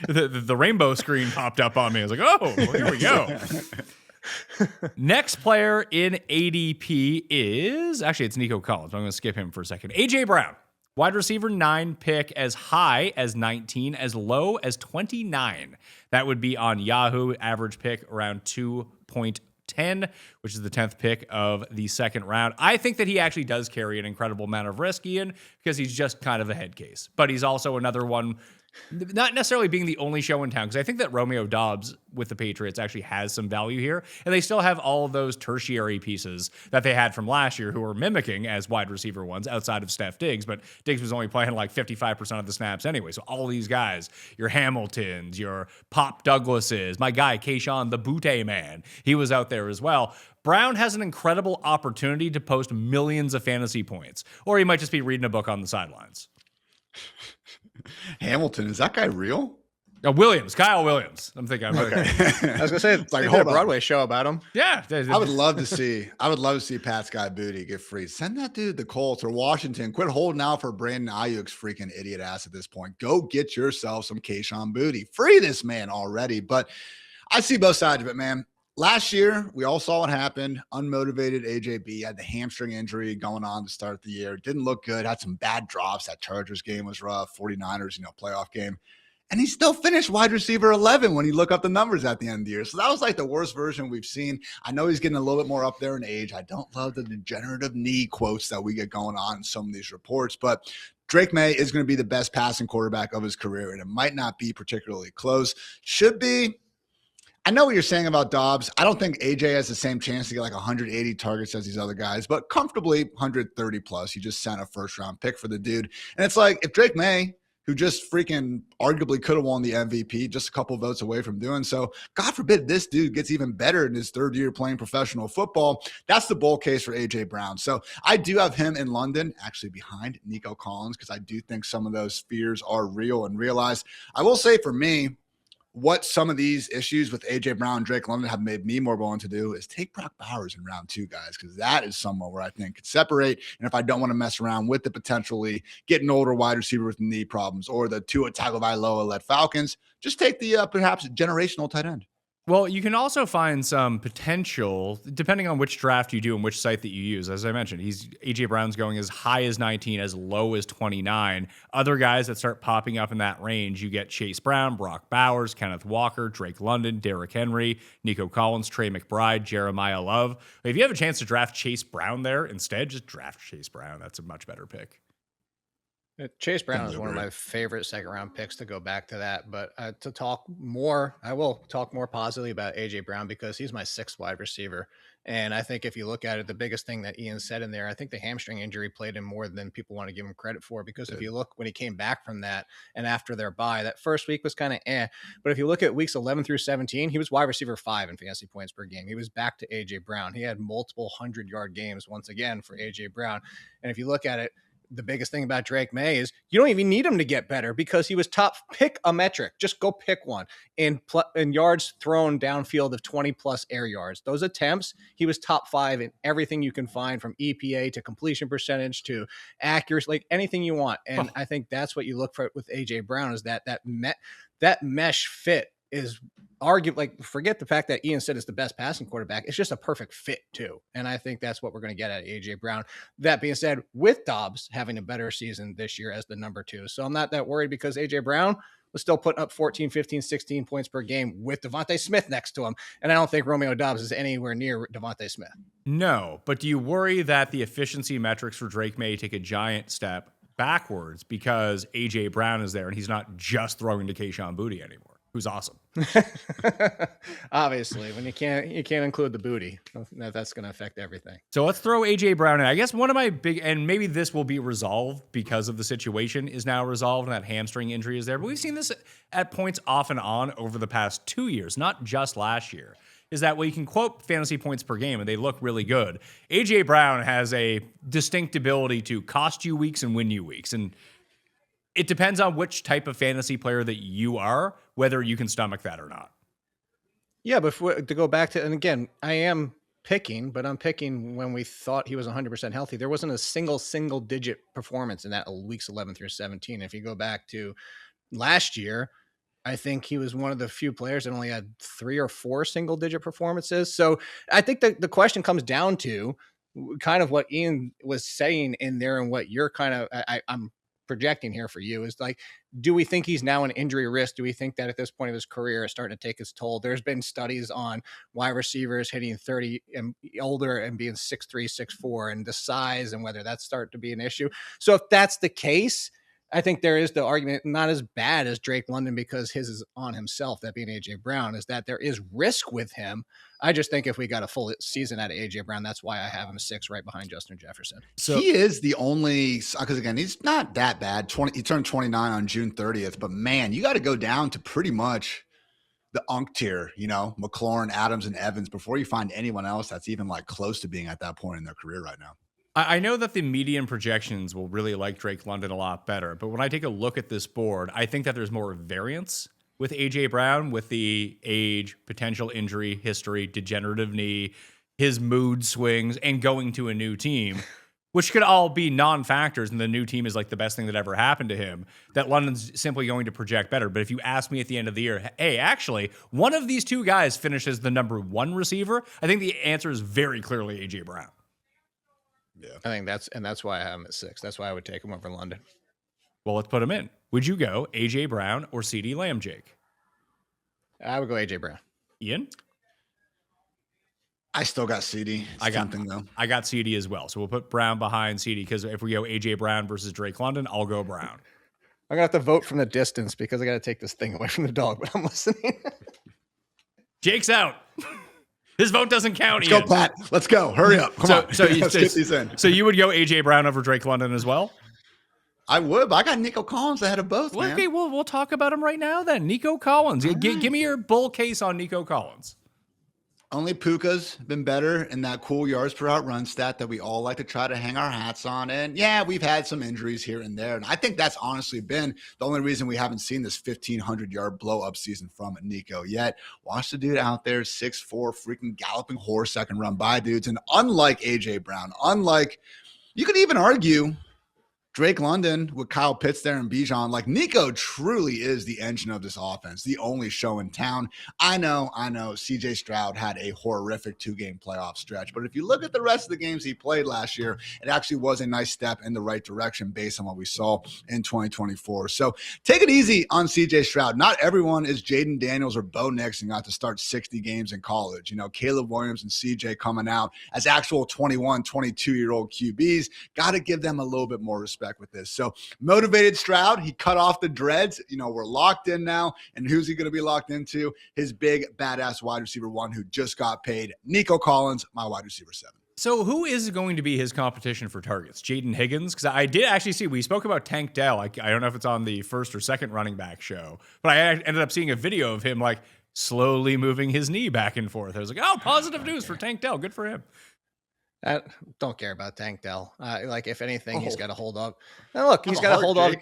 the rainbow screen popped up on me. I was like, oh, well, here we go. Next player in ADP is, actually, it's Nico Collins. I'm going to skip him for a second. A.J. Brown, wide receiver 9 pick, as high as 19, as low as 29. That would be on Yahoo. Average pick around 2.10, which is the 10th pick of the second round. I think that he actually does carry an incredible amount of risk, Ian, because he's just kind of a head case. But he's also another one, not necessarily being the only show in town, because I think that Romeo Doubs with the Patriots actually has some value here, and they still have all of those tertiary pieces that they had from last year who were mimicking as wide receiver ones outside of Steph Diggs, but Diggs was only playing like 55% of the snaps anyway, so all these guys, your Hamiltons, your Pop Douglases, my guy Keyshawn the Butte Man, he was out there as well. Brown has an incredible opportunity to post millions of fantasy points, or he might just be reading a book on the sidelines. Hamilton, is that guy real? Kyle Williams. I'm thinking. Okay. I was gonna say, it's like a Broadway show about him. Yeah, I would love to see Pat's guy Booty get free. Send that dude to the Colts or Washington. Quit holding out for Brandon Ayuk's freaking idiot ass at this point. Go get yourself some Keyshawn Booty. Free this man already. But I see both sides of it, man. Last year, we all saw what happened. Unmotivated AJB had the hamstring injury going on to start the year. Didn't look good. Had some bad drops. That Chargers game was rough. 49ers, playoff game. And he still finished wide receiver 11 when you look up the numbers at the end of the year. So that was like the worst version we've seen. I know he's getting a little bit more up there in age. I don't love the degenerative knee quotes that we get going on in some of these reports, but Drake Maye is going to be the best passing quarterback of his career, and it might not be particularly close. Should be. I know what you're saying about Dobbs. I don't think AJ has the same chance to get like 180 targets as these other guys, but comfortably 130 plus. You just sent a first-round pick for the dude. And it's like if Drake Maye, who just freaking arguably could have won the MVP, just a couple votes away from doing so. God forbid this dude gets even better in his third year playing professional football. That's the bull case for A.J. Brown. So I do have him in London, actually behind Nico Collins, because I do think some of those fears are real and realized. I will say for me, what some of these issues with A.J. Brown and Drake London have made me more willing to do is take Brock Bowers in round 2, guys, because that is someone where I think could separate. And if I don't want to mess around with the potentially getting older wide receiver with knee problems or the Tua Tagovailoa-led Falcons, just take the perhaps generational tight end. Well, you can also find some potential, depending on which draft you do and which site that you use. As I mentioned, A.J. Brown's going as high as 19, as low as 29. Other guys that start popping up in that range, you get Chase Brown, Brock Bowers, Kenneth Walker, Drake London, Derrick Henry, Nico Collins, Trey McBride, Jeremiah Love. If you have a chance to draft Chase Brown there instead, just draft Chase Brown. That's a much better pick. Chase Brown is one of my favorite second-round picks to go back to that. But to talk more, I will talk more positively about A.J. Brown because he's my 6th wide receiver. And I think if you look at it, the biggest thing that Ian said in there, I think the hamstring injury played in more than people want to give him credit for. Because if you look when he came back from that and after their bye, that first week was kind of But if you look at weeks 11 through 17, he was wide receiver 5 in fantasy points per game. He was back to A.J. Brown. He had multiple 100-yard games once again for A.J. Brown. And if you look at it, the biggest thing about Drake Maye is you don't even need him to get better because he was top. Pick a metric. Just go pick one. In yards thrown downfield of 20 plus air yards. Those attempts, he was top 5 in everything you can find, from EPA to completion percentage to accuracy, like anything you want. And I think that's what you look for with A.J. Brown is that mesh fit is arguably, like, forget the fact that Ian said it's the best passing quarterback. It's just a perfect fit too. And I think that's what we're going to get at A.J. Brown. That being said, with Dobbs having a better season this year as the number 2. So I'm not that worried because A.J. Brown was still putting up 14, 15, 16 points per game with Devonta Smith next to him. And I don't think Romeo Dobbs is anywhere near Devonta Smith. No, but do you worry that the efficiency metrics for Drake Maye take a giant step backwards because A.J. Brown is there and he's not just throwing to Kayshon Boutte anymore? Who's awesome. Obviously, when you can't include the booty, that's going to affect everything. So let's throw A.J. Brown in. I guess one of my big, and maybe this will be resolved because of the situation is now resolved and that hamstring injury is there. But we've seen this at points off and on over the past 2 years, not just last year. Is that well, you can quote fantasy points per game and they look really good. A.J. Brown has a distinct ability to cost you weeks and win you weeks. And it depends on which type of fantasy player that you are, whether you can stomach that or not. Yeah, but to go back to, and again, I am picking, but I'm picking when we thought he was 100% healthy. There wasn't a single digit performance in that weeks 11 through 17. If you go back to last year, I think he was one of the few players that only had 3 or 4 single digit performances. So I think that the question comes down to kind of what Ian was saying in there and what you're kind of, I'm projecting here for you is like, do we think he's now an injury risk? Do we think that at this point of his career is starting to take its toll? There's been studies on wide receivers hitting 30 and older and being 6'3", 6'4", and the size and whether that's starting to be an issue. So if that's the case, I think there is the argument, not as bad as Drake London because his is on himself, that being A.J. Brown, is that there is risk with him. I just think if we got a full season out of A.J. Brown, that's why I have him 6 right behind Justin Jefferson. So he is the only, because again, he's not that bad. He turned 29 on June 30th, but man, you got to go down to pretty much the unk tier, McLaurin, Adams, and Evans before you find anyone else that's even like close to being at that point in their career right now. I know that the median projections will really like Drake London a lot better, but when I take a look at this board, I think that there's more variance with A.J. Brown, with the age, potential injury, history, degenerative knee, his mood swings, and going to a new team, which could all be non-factors, and the new team is like the best thing that ever happened to him, that London's simply going to project better. But if you ask me at the end of the year, hey, actually, one of these two guys finishes the number 1 receiver, I think the answer is very clearly A.J. Brown. Yeah, I think that's why I have him at 6. That's why I would take him over London. Well, let's put him in. Would you go A.J. Brown or CeeDee Lamb, Jake? I would go AJ Brown. Ian? I still got CD. I got CeeDee as well. So we'll put Brown behind CeeDee because if we go A.J. Brown versus Drake London, I'll go Brown. I'm going to have to vote from the distance because I got to take this thing away from the dog, but I'm listening. Jake's out. His vote doesn't count. Let's go, Pat. Let's go. Hurry up. Come on. Let's get these in. So you would go A.J. Brown over Drake London as well? I would, but I got Nico Collins ahead of both, man. Okay, we'll talk about him right now then. Nico Collins. Give me your bull case on Nico Collins. Only Puka's been better in that cool yards per out run stat that we all like to try to hang our hats on. And yeah, we've had some injuries here and there. And I think that's honestly been the only reason we haven't seen this 1,500-yard blow-up season from Nico yet. Watch the dude out there, 6'4", freaking galloping horse that can run by dudes. And unlike A.J. Brown, you could even argue Drake London with Kyle Pitts there and Bijan, like Nico truly is the engine of this offense, the only show in town. I know CJ Stroud had a horrific 2-game playoff stretch, but if you look at the rest of the games he played last year, it actually was a nice step in the right direction based on what we saw in 2024. So take it easy on CJ Stroud. Not everyone is Jaden Daniels or Bo Nix and got to start 60 games in college. You know, Caleb Williams and CJ coming out as actual 21, 22-year-old QBs. Got to give them a little bit more respect with this. So motivated Stroud, he cut off the dreads. You know, we're locked in now. And who's he going to be locked into? His big badass wide receiver 1 who just got paid, Nico Collins, my wide receiver 7. So who is going to be his competition for targets? Jaden Higgins? Because I did actually see, we spoke about Tank Dell. I don't know if it's on the first or second running back show, but I ended up seeing a video of him like slowly moving his knee back and forth. I was like, oh, positive news for Tank Dell. Good for him. I don't care about Tank Dell. Like if anything, he's got to hold up. Now look, he's got to hold off.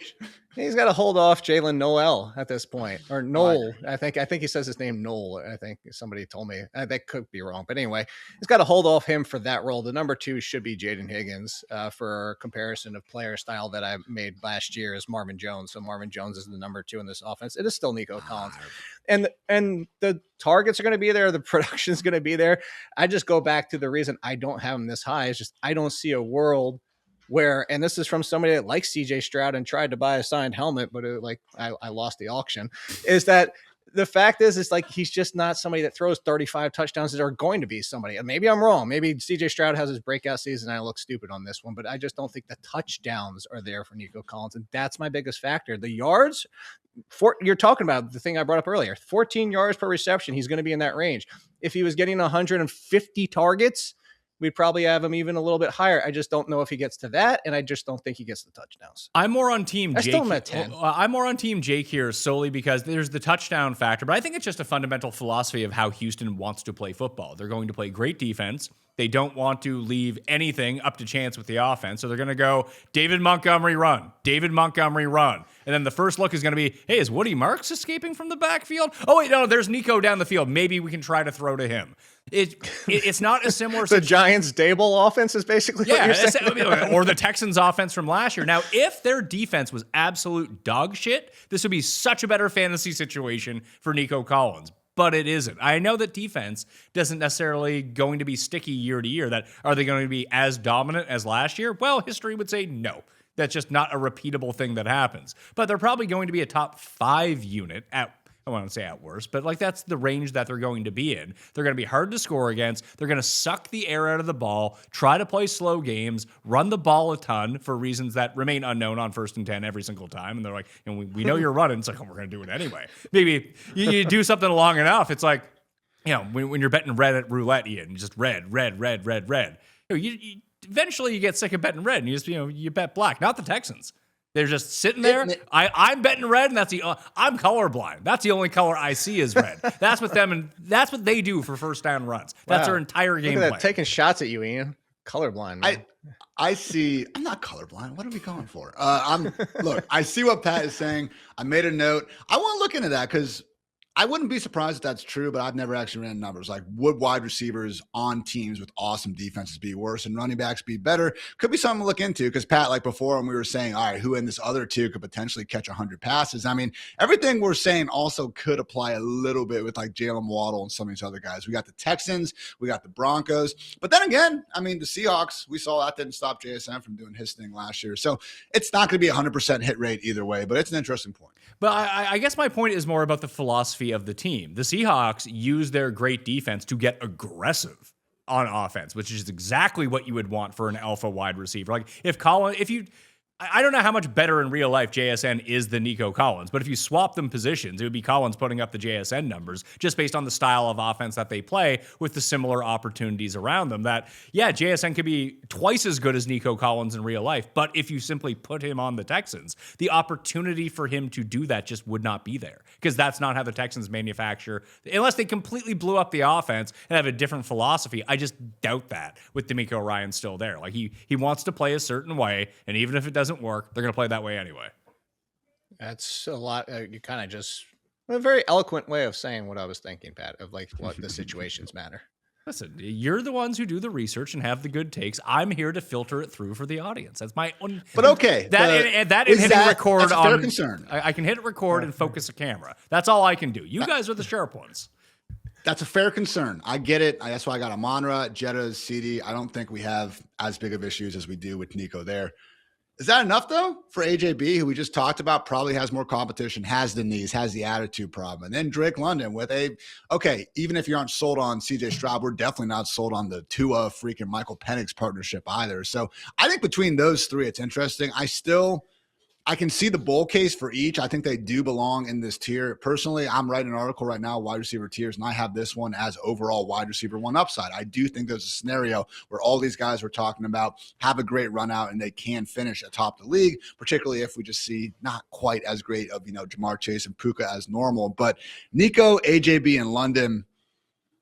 He's got to hold off Jaylen Noel at this point, or Noel. I think he says his name Noel. I think somebody told me. That could be wrong, but anyway, he's got to hold off him for that role. The number 2 should be Jaden Higgins. For comparison of player style that I made last year is Marvin Jones. So Marvin Jones is the number 2 in this offense. It is still Nico Collins, and the targets are going to be there. The production is going to be there. I just go back to the reason I don't have him this high is just I don't see a world where, and this is from somebody that likes CJ Stroud and tried to buy a signed helmet, but I lost the auction, is that the fact is like he's just not somebody that throws 35 touchdowns that are going to be somebody. And maybe I'm wrong. Maybe CJ Stroud has his breakout season and I look stupid on this one, but I just don't think the touchdowns are there for Nico Collins. And that's my biggest factor. The yards, you're talking about the thing I brought up earlier, 14 yards per reception. He's going to be in that range. If he was getting 150 targets, we'd probably have him even a little bit higher. I just don't know if he gets to that, and I just don't think he gets the touchdowns. I'm more on team Jake. Still at 10. I'm more on team Jake here solely because there's the touchdown factor, but I think it's just a fundamental philosophy of how Houston wants to play football. They're going to play great defense. They don't want to leave anything up to chance with the offense, so they're going to go David Montgomery run. And then the first look is going to be, hey, is Woody Marks escaping from the backfield? Oh, wait, no, there's Nico down the field. Maybe we can try to throw to him. It's not a similar the Giants Dable offense is basically what you're saying. Or the Texans offense from last year. Now, if their defense was absolute dog shit, this would be such a better fantasy situation for Nico Collins. But it isn't. I know that defense doesn't necessarily going to be sticky year to year. That are they going to be as dominant as last year? Well, history would say no. That's just not a repeatable thing that happens. But they're probably going to be a top 5 unit at, I want to say at worst, but like that's the range that they're going to be in. They're going to be hard to score against. They're going to suck the air out of the ball, try to play slow games, run the ball a ton for reasons that remain unknown on 1st and 10 every single time. And they're like, we know you're running. It's like, oh, we're going to do it anyway. Maybe you do something long enough. It's like, when you're betting red at roulette, Ian, just red. Eventually you get sick of betting red and you just, you bet black, not the Texans. They're just sitting there. I'm betting red, and I'm colorblind. That's the only color I see is red. That's what them, and that's what they do for first down runs. That's their entire game plan. Taking shots at you, Ian. Colorblind, man. I see. I'm not colorblind. What are we going for? Look, I see what Pat is saying. I made a note. I want to look into that because I wouldn't be surprised if that's true, but I've never actually ran numbers. Like, would wide receivers on teams with awesome defenses be worse and running backs be better? Could be something to look into, because Pat, like before when we were saying, all right, who in this other two could potentially catch 100 passes? I mean, everything we're saying also could apply a little bit with like Jaylen, Waddle, and some of these other guys. We got the Texans, we got the Broncos. But then again, I mean, the Seahawks, we saw that didn't stop JSN from doing his thing last year. So it's not going to be 100% hit rate either way, but it's an interesting point. But I guess my point is more about the philosophy of the team. The Seahawks use their great defense to get aggressive on offense, which is exactly what you would want for an alpha wide receiver. Like I don't know how much better in real life JSN is than Nico Collins, but if you swap them positions, it would be Collins putting up the JSN numbers just based on the style of offense that they play with the similar opportunities around them. That, yeah, JSN could be twice as good as Nico Collins in real life, but if you simply put him on the Texans, the opportunity for him to do that just would not be there, because that's not how the Texans manufacture, unless they completely blew up the offense and have a different philosophy. I just doubt that with DeMeco Ryans still there. Like he wants to play a certain way, and even if it doesn't work, they're going to play that way anyway. That's a lot. You kind of just a very eloquent way of saying what I was thinking, Pat, of like what the situations matter. Listen, you're the ones who do the research and have the good takes. I'm here to filter it through for the audience. That's my own. But okay, that is hitting record that's a on. fair concern. I can hit record and focus a camera. That's all I can do. You guys are the sharp ones. That's a fair concern. I get it. That's why I got Amon-Ra, Jetta, CD. I don't think we have as big of issues as we do with Nico there. Is that enough, though, for AJB, who we just talked about, probably has more competition, has the knees, has the attitude problem? And then Drake London with even if you aren't sold on CJ Stroud, we're definitely not sold on the Tua freaking Michael Penix partnership either. So I think between those three, it's interesting. I can see the bull case for each. I think they do belong in this tier. Personally, I'm writing an article right now, wide receiver tiers, and I have this one as overall wide receiver one upside. I do think there's a scenario where all these guys we're talking about have a great run out and they can finish atop the league, particularly if we just see not quite as great of, Jamar Chase and Puka as normal. But Nico, AJB, and London,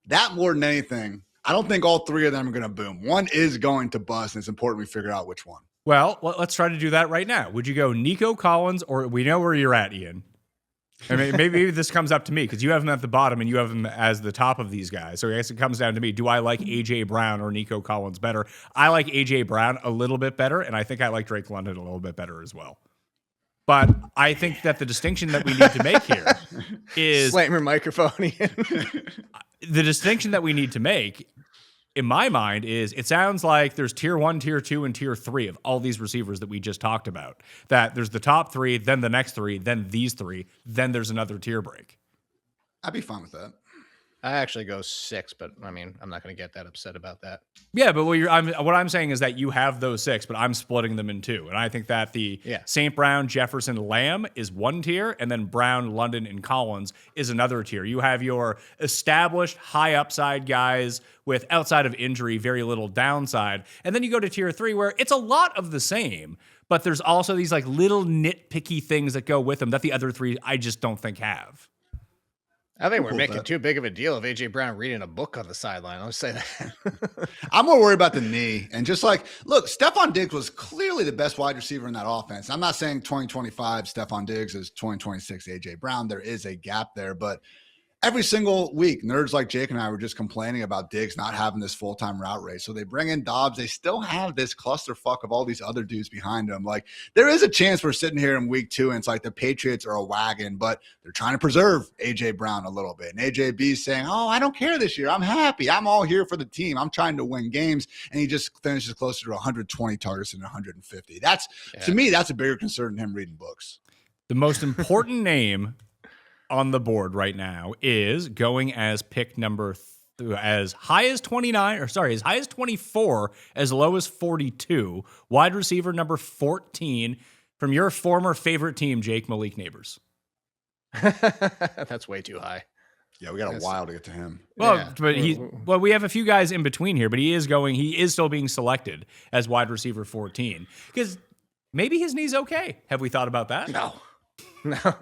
that more than anything, I don't think all three of them are going to boom. One is going to bust, and it's important we figure out which one. Well, let's try to do that right now. Would you go Nico Collins, or we know where you're at, Ian? I mean, maybe this comes up to me because you have him at the bottom and you have him as the top of these guys. So I guess it comes down to me. Do I like A.J. Brown or Nico Collins better? I like A.J. Brown a little bit better, and I think I like Drake London a little bit better as well. But I think that the distinction that we need to make here is... Slam your microphone, Ian. The distinction that we need to make, in my mind, is it sounds like there's tier 1, tier 2, and tier 3 of all these receivers that we just talked about. That there's the top 3, then the next 3, then these 3, then there's another tier break. I'd be fine with that. I actually go 6, but I mean, I'm not going to get that upset about that. Yeah, but what I'm saying is that you have those 6, but I'm splitting them in 2. And I think that the St. Brown, Jefferson, Lamb is one tier, and then Brown, London, and Collins is another tier. You have your established high upside guys with, outside of injury, very little downside. And then you go to tier 3 where it's a lot of the same, but there's also these like little nitpicky things that go with them that the other 3 I just don't think have. I think we're making too big of a deal of A.J. Brown reading a book on the sideline. I'll say that. I'm more worried about the knee. And just like, look, Stephon Diggs was clearly the best wide receiver in that offense. I'm not saying 2025 Stephon Diggs is 2026 A.J. Brown. There is a gap there. But every single week, nerds like Jake and I were just complaining about Diggs not having this full-time route race. So they bring in Dobbs. They still have this clusterfuck of all these other dudes behind them. Like, there is a chance we're sitting here in week 2 and it's like the Patriots are a wagon, but they're trying to preserve A.J. Brown a little bit. And A.J.B. saying, oh, I don't care this year. I'm happy. I'm all here for the team. I'm trying to win games. And he just finishes closer to 120 targets than 150. To me, that's a bigger concern than him reading books. The most important name on the board right now is going as pick number as high as 24, as low as 42, wide receiver number 14 from your former favorite team, Jake, Malik Nabers. That's way too high. Yeah, we got a while to get to him. Well, Yeah. but we have a few guys in between here, but he is still being selected as wide receiver 14 because maybe his knee's okay. Have we thought about that? No. I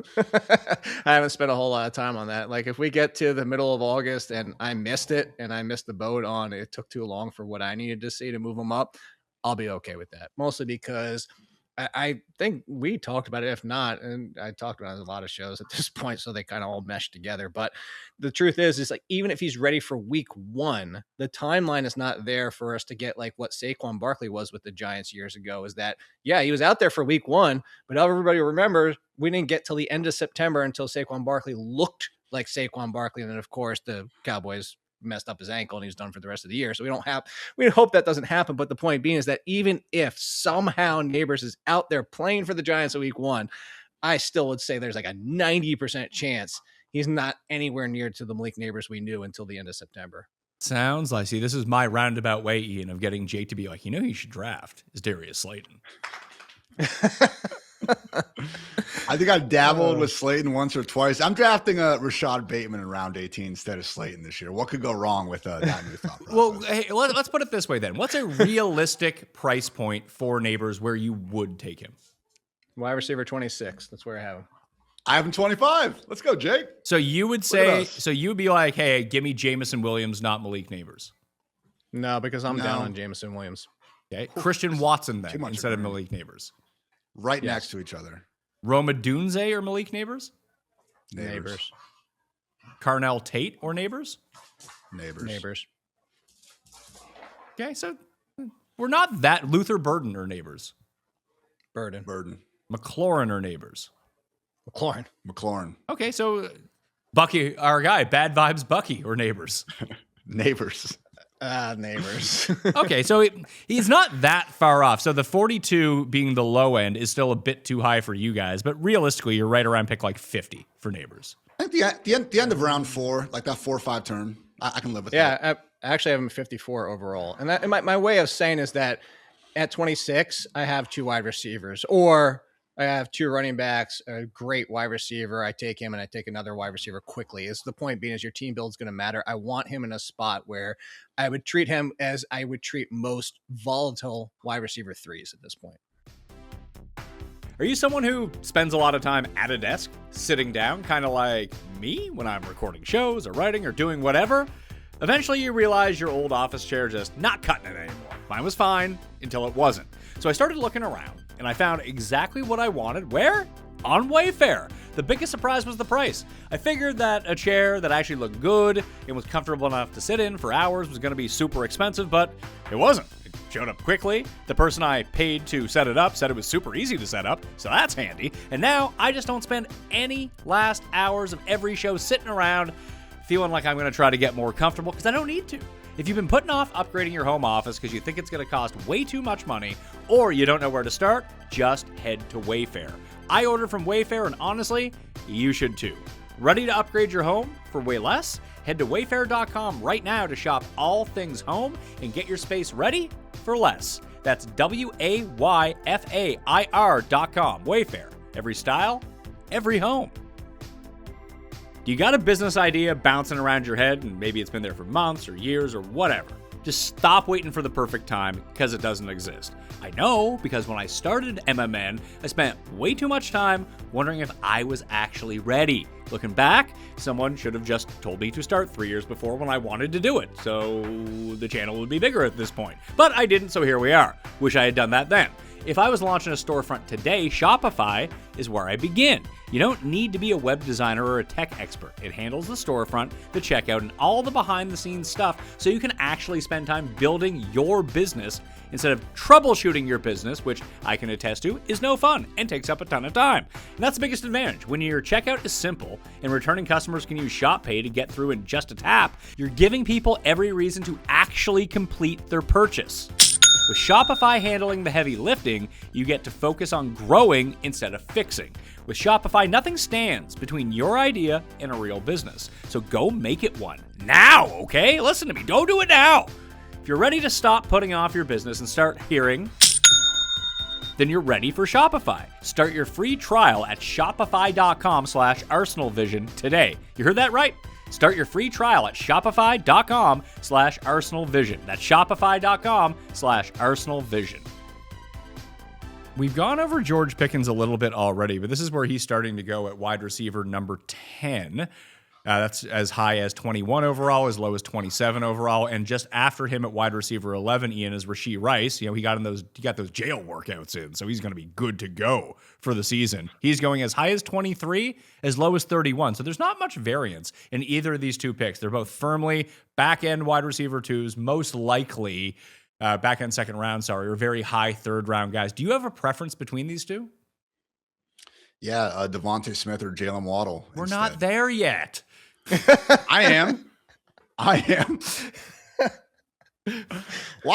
haven't spent a whole lot of time on that. Like, if we get to the middle of August and I missed it and I missed the boat on it took too long for what I needed to see to move him up, I'll be okay with that. Mostly because I think we talked about it. If not, and I talked about it on a lot of shows at this point, so they kind of all mesh together. But the truth is like, even if he's ready for week 1, the timeline is not there for us to get like what Saquon Barkley was with the Giants years ago. Is that, yeah, he was out there for week 1, but everybody remembers we didn't get till the end of September until Saquon Barkley looked like Saquon Barkley. And then, of course, the Cowboys messed up his ankle and he's done for the rest of the year. So we hope that doesn't happen. But the point being is that even if somehow Nabers is out there playing for the Giants at week 1, I still would say there's like a 90% chance he's not anywhere near to the Malik Nabers we knew until the end of September. Sounds like, see, this is my roundabout way, Ian, of getting Jake to be like, you should draft is Darius Slayton. I think I've dabbled with Slayton once or twice. I'm drafting a Rashad Bateman in round 18 instead of Slayton this year. What could go wrong with that new thought process? Well, hey, let's put it this way then. What's a realistic price point for Nabers where you would take him? Wide receiver 26. That's where I have him. I have him 25. Let's go, Jake. So you would say, so you would be like, hey, give me Jameson Williams, not Malik Nabers. No, because I'm down on Jameson Williams. Okay. Christian Watson then instead of Malik Nabers. Right next to each other. Roma Dunze or Malik Nabers? Nabers. Carnell Tate or Nabers? Nabers. Okay, so we're not that. Luther Burden or Nabers? Burden. McLaurin or Nabers? McLaurin. Okay, so Bucky, our guy, Bad Vibes Bucky or Nabers? Nabers. Neighbors. Okay, so he's not that far off. So the 42 being the low end is still a bit too high for you guys, but realistically, you're right around pick like 50 for Nabers. I think the end of round 4, like that 4 or 5 turn, I can live with that. Yeah, I actually have him 54 overall. And my way of saying is that at 26, I have 2 wide receivers, or I have 2 running backs, a great wide receiver. I take him and I take another wide receiver quickly. Is the point being is your team build is going to matter. I want him in a spot where I would treat him as I would treat most volatile wide receiver 3s at this point. Are you someone who spends a lot of time at a desk, sitting down, kind of like me when I'm recording shows or writing or doing whatever? Eventually you realize your old office chair just not cutting it anymore. Mine was fine until it wasn't. So I started looking around and I found exactly what I wanted. Where? On Wayfair. The biggest surprise was the price. I figured that a chair that actually looked good and was comfortable enough to sit in for hours was going to be super expensive, but it wasn't. It showed up quickly. The person I paid to set it up said it was super easy to set up, so that's handy. And now I just don't spend any last hours of every show sitting around feeling like I'm going to try to get more comfortable because I don't need to. If you've been putting off upgrading your home office because you think it's going to cost way too much money or you don't know where to start, just head to Wayfair. I ordered from Wayfair and honestly, you should too. Ready to upgrade your home for way less? Head to wayfair.com right now to shop all things home and get your space ready for less. That's WAYFAIR.com. Wayfair. Every style, every home. You got a business idea bouncing around your head and maybe it's been there for months or years or whatever. Just stop waiting for the perfect time because it doesn't exist. I know because when I started MMN, I spent way too much time wondering if I was actually ready. Looking back, someone should have just told me to start 3 years before when I wanted to do it, so the channel would be bigger at this point. But I didn't, so here we are. Wish I had done that then. If I was launching a storefront today, Shopify is where I begin. You don't need to be a web designer or a tech expert. It handles the storefront, the checkout, and all the behind-the-scenes stuff so you can actually spend time building your business instead of troubleshooting your business, which I can attest to is no fun and takes up a ton of time. And that's the biggest advantage. When your checkout is simple and returning customers can use ShopPay to get through in just a tap, you're giving people every reason to actually complete their purchase. With Shopify handling the heavy lifting, you get to focus on growing instead of fixing. With Shopify, nothing stands between your idea and a real business. So go make it one now, okay? Listen to me, go do it now. If you're ready to stop putting off your business and start hearing, then you're ready for Shopify. Start your free trial at shopify.com/ArsenalVision today. You heard that right? Start your free trial at shopify.com/ArsenalVision. That's shopify.com/ArsenalVision. We've gone over George Pickens a little bit already, but this is where he's starting to go at wide receiver number 10. That's as high as 21 overall, as low as 27 overall, and just after him at wide receiver 11, Ian, is Rashee Rice. He got those jail workouts in, so he's going to be good to go for the season. He's going as high as 23, as low as 31. So there's not much variance in either of these two picks. They're both firmly back end wide receiver twos, most likely back end second round. Or very high third round guys. Do you have a preference between these two? Yeah, Devonta Smith or Jaylen Waddle. We're not there yet. I am. Why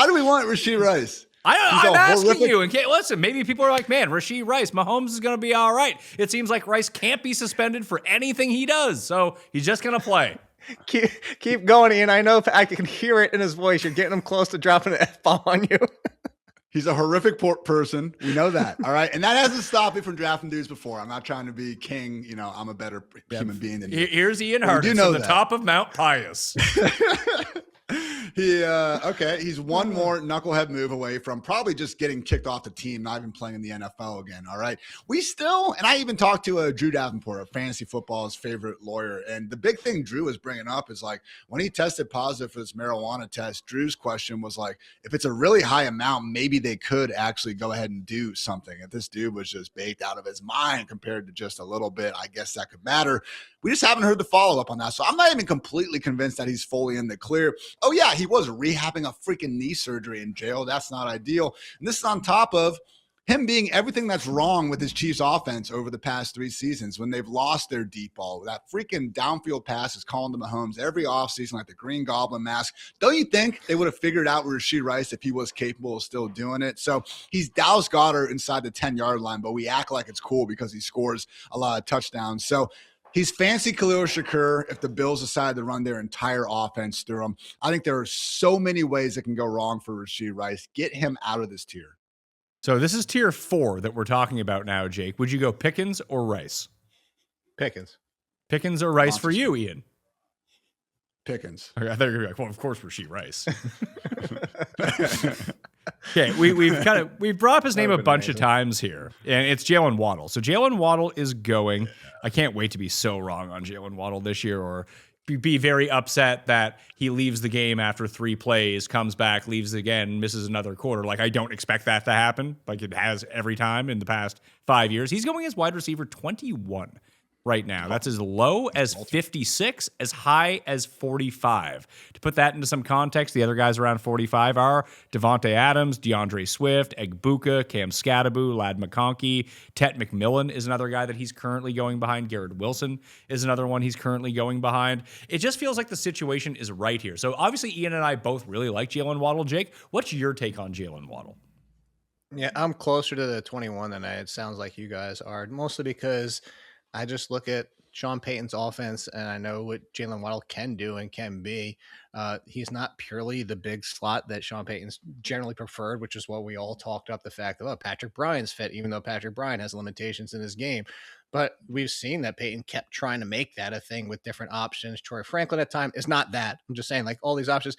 do we want Rashee Rice? I'm asking you. And listen, maybe people are like, man, Rashee Rice, Mahomes is going to be all right. It seems like Rice can't be suspended for anything he does, so he's just going to play. Keep going, Ian. I know I can hear it in his voice. You're getting him close to dropping an F-bomb on you. He's a horrific person. We know that. All right. And that hasn't stopped me from drafting dudes before. I'm not trying to be king. I'm a better human being than you. Here's Ian Hartitz from the top of Mount Pius. He's one more knucklehead move away from probably just getting kicked off the team, not even playing in the NFL again. All right. And I even talked to Drew Davenport, a fantasy football's favorite lawyer. And the big thing Drew was bringing up is like, when he tested positive for this marijuana test, Drew's question was like, if it's a really high amount, maybe they could actually go ahead and do something. If this dude was just baked out of his mind compared to just a little bit, I guess that could matter. We just haven't heard the follow-up on that. So I'm not even completely convinced that he's fully in the clear. Oh, yeah, he was rehabbing a freaking knee surgery in jail. That's not ideal. And this is on top of him being everything that's wrong with his Chiefs offense over the past 3 seasons when they've lost their deep ball. That freaking downfield pass is calling to Mahomes every offseason like the Green Goblin mask. Don't you think they would have figured out Rashee Rice if he was capable of still doing it? So he's Dallas Goedert inside the 10-yard line, but we act like it's cool because he scores a lot of touchdowns. So he's fancy Khalil Shakur if the Bills decide to run their entire offense through him. I think there are so many ways that can go wrong for Rashee Rice. Get him out of this tier. So this is tier 4 that we're talking about now, Jake. Would you go Pickens or Rice? Pickens. Pickens or Rice for you, Ian? Pickens. Okay, I thought you were going to be like, well, of course Rashee Rice. Okay, we've brought up his name a bunch of times here, and it's Jaylen Waddle. So Jaylen Waddle is going. I can't wait to be so wrong on Jaylen Waddle this year, or be very upset that he leaves the game after 3 plays, comes back, leaves again, misses another quarter. Like, I don't expect that to happen, like it has every time in the past 5 years. He's going as wide receiver 21 right now. That's as low as 56, as high as 45. To put that into some context, the other guys around 45 are Devonta Adams, DeAndre Swift, Egbuka, Cam Scatterbu, Ladd McConkey. Tet McMillan is another guy that he's currently going behind. Garrett Wilson is another one he's currently going behind. It just feels like the situation is right here. So obviously Ian and I both really like Jaylen Waddle. Jake, what's your take on Jaylen Waddle? Yeah, I'm closer to the 21 than it sounds like you guys are, mostly because I just look at Sean Payton's offense and I know what Jaylen Waddle can do and can be. He's not purely the big slot that Sean Payton's generally preferred, which is what we all talked up the fact that Patrick Bryant's fit, even though Patrick Bryant has limitations in his game. But we've seen that Payton kept trying to make that a thing with different options. Troy Franklin at time is not that. I'm just saying, like, all these options.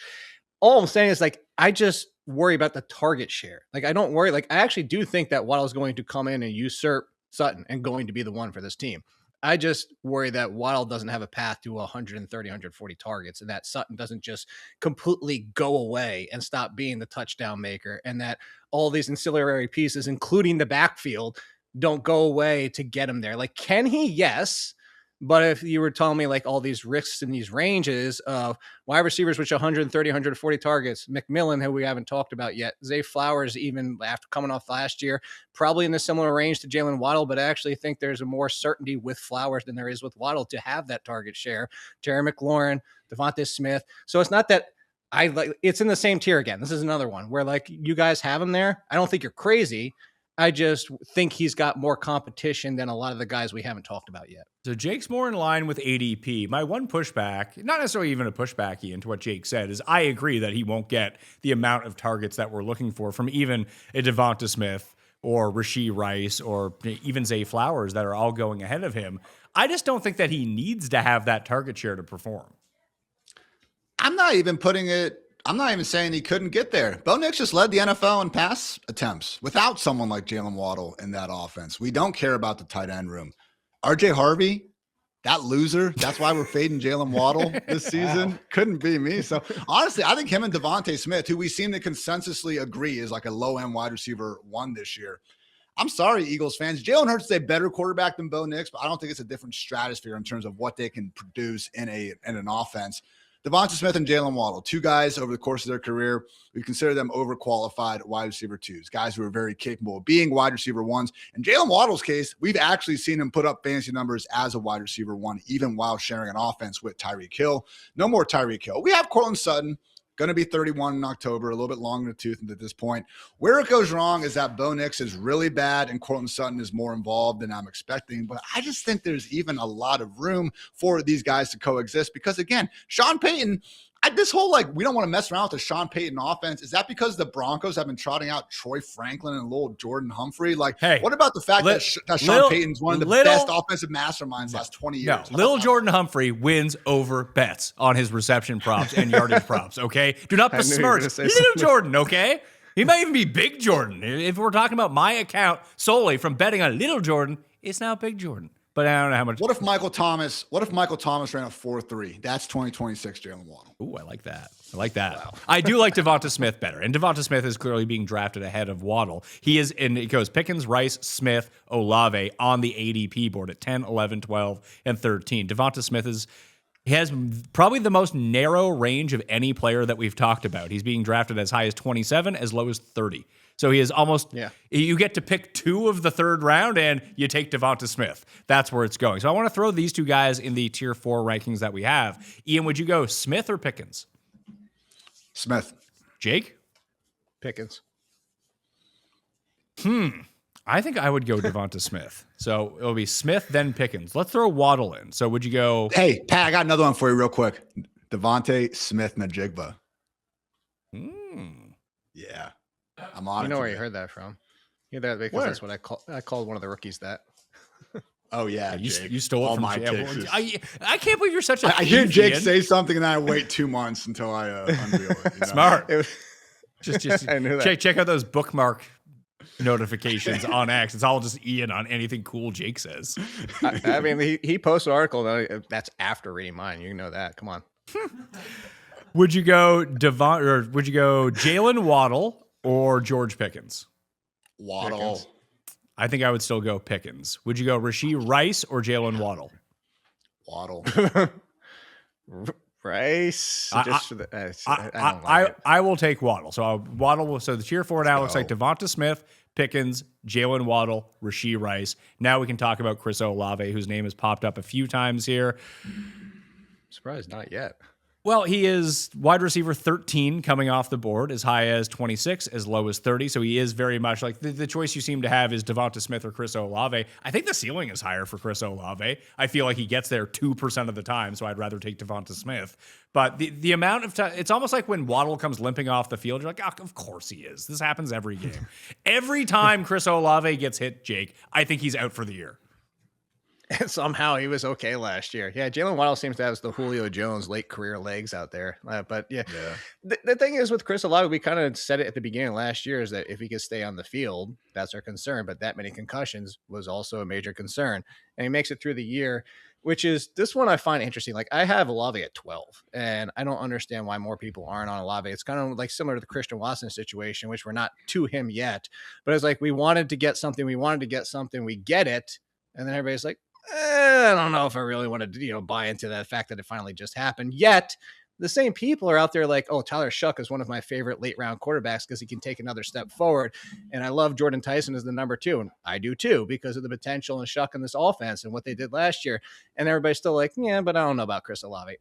All I'm saying is, like, I just worry about the target share. Like, I don't worry. Like, I actually do think that Waddle's going to come in and usurp Sutton and going to be the one for this team. I just worry that Waddle doesn't have a path to 130, 140 targets, and that Sutton doesn't just completely go away and stop being the touchdown maker, and that all these ancillary pieces, including the backfield, don't go away to get him there. Like, can he? Yes. But if you were telling me like all these risks and these ranges of wide receivers, which 130, 140 targets, McMillan, who we haven't talked about yet, Zay Flowers, even after coming off last year, probably in a similar range to Jaylen Waddle, but I actually think there's a more certainty with Flowers than there is with Waddle to have that target share. Terry McLaurin, Devonta Smith. So it's not that I like, it's in the same tier again. This is another one where like you guys have him there. I don't think you're crazy. I just think he's got more competition than a lot of the guys we haven't talked about yet. So Jake's more in line with ADP. My one pushback, not necessarily even a pushback, Ian, to what Jake said, is I agree that he won't get the amount of targets that we're looking for from even a Devonta Smith or Rashee Rice or even Zay Flowers that are all going ahead of him. I just don't think that he needs to have that target share to perform. I'm not even saying he couldn't get there. Bo Nix just led the NFL in pass attempts without someone like Jaylen Waddle in that offense. We don't care about the tight end room. RJ Harvey, That loser, that's why we're fading Jaylen Waddle this season. Wow. Couldn't be me. So honestly, I think him and Devonta Smith, who we seem to consensusly agree is like a low-end wide receiver 1 this year. I'm sorry, Eagles fans. Jalen Hurts is a better quarterback than Bo Nix, but I don't think it's a different stratosphere in terms of what they can produce in an offense. Devonta Smith and Jaylen Waddle, 2 guys over the course of their career. We consider them overqualified wide receiver 2s, guys who are very capable of being wide receiver 1s. In Jaylen Waddle's case, we've actually seen him put up fantasy numbers as a wide receiver 1, even while sharing an offense with Tyreek Hill. No more Tyreek Hill. We have Courtland Sutton, going to be 31 in October, a little bit long in the tooth at this point. Where it goes wrong is that Bo Nix is really bad and Courtland Sutton is more involved than I'm expecting. But I just think there's even a lot of room for these guys to coexist because, again, Sean Payton, this whole, we don't want to mess around with the Sean Payton offense. Is that because the Broncos have been trotting out Troy Franklin and little Jordan Humphrey? Hey, what about the fact that Sean Payton's one of the best offensive masterminds last 20 years? No, little Jordan Humphrey wins over bets on his reception props and yardage props, okay? Do not besmirch little Jordan, okay? He might even be Big Jordan. If we're talking about my account solely from betting on little Jordan, it's now Big Jordan. But I don't know how much. What if Michael Thomas ran a 4.3? That's 2026 Jaylen Waddle. Ooh, I like that. Wow. I do like Devonta Smith better. And Devonta Smith is clearly being drafted ahead of Waddle. He is it goes Pickens, Rice, Smith, Olave on the ADP board at 10, 11, 12, and 13. Devonta Smith he has probably the most narrow range of any player that we've talked about. He's being drafted as high as 27, as low as 30. So he is almost, you get to pick 2 of the 3rd round and you take Devonta Smith. That's where it's going. So I want to throw these 2 guys in the tier 4 rankings that we have. Ian, would you go Smith or Pickens? Smith. Jake? Pickens. I think I would go Devonta Smith. So it'll be Smith, then Pickens. Let's throw Waddle in. So would you go? Hey, Pat, I got another one for you real quick. Devonta Smith-Njigba. Yeah. I'm on. You know where you heard that from? You heard that because that's what I called one of the rookies that. Oh yeah, you stole it from my Jake. I can't believe you're such a. I hear Jake say something and then I wait 2 months until I unveil it. You know? Smart. Just I knew that. Check out those bookmark notifications on X. It's all just Ian on anything cool Jake says. I mean, he posts an article that's after reading mine. You know that. Come on. Would you go would you go Jaylen Waddle or George Pickens? Waddle. Pickens. I think I would still go Pickens. Would you go Rashee Rice or Jaylen Waddle? Waddle. Rice. I will take Waddle. So Waddle. So the tier 4 now looks like Devonta Smith, Pickens, Jaylen Waddle, Rashee Rice. Now we can talk about Chris Olave, whose name has popped up a few times here. Surprised not yet. Well, he is wide receiver 13 coming off the board, as high as 26, as low as 30. So he is very much like the choice you seem to have is Devonta Smith or Chris Olave. I think the ceiling is higher for Chris Olave. I feel like he gets there 2% of the time, so I'd rather take Devonta Smith. But the amount of time, it's almost like when Waddle comes limping off the field, you're like, oh, of course he is. This happens every game. Every time Chris Olave gets hit, Jake, I think he's out for the year. And somehow he was okay last year. Yeah, Jaylen Waddle seems to have the Julio Jones late career legs out there. But the thing is with Chris Olave, we kind of said it at the beginning of last year, is that if he could stay on the field, that's our concern. But that many concussions was also a major concern. And he makes it through the year, which is this one I find interesting. Like, I have Olave at 12, and I don't understand why more people aren't on Olave. It's kind of like similar to the Christian Watson situation, which we're not to him yet. But it's like we wanted to get something. We get it. And then everybody's like, I don't know if I really want to, buy into that fact that it finally just happened. Yet the same people are out there like, oh, Tyler Shuck is one of my favorite late round quarterbacks because he can take another step forward. And I love Jordan Tyson as the number 2. And I do too, because of the potential in Shuck in this offense and what they did last year. And everybody's still like, yeah, but I don't know about Chris Olave.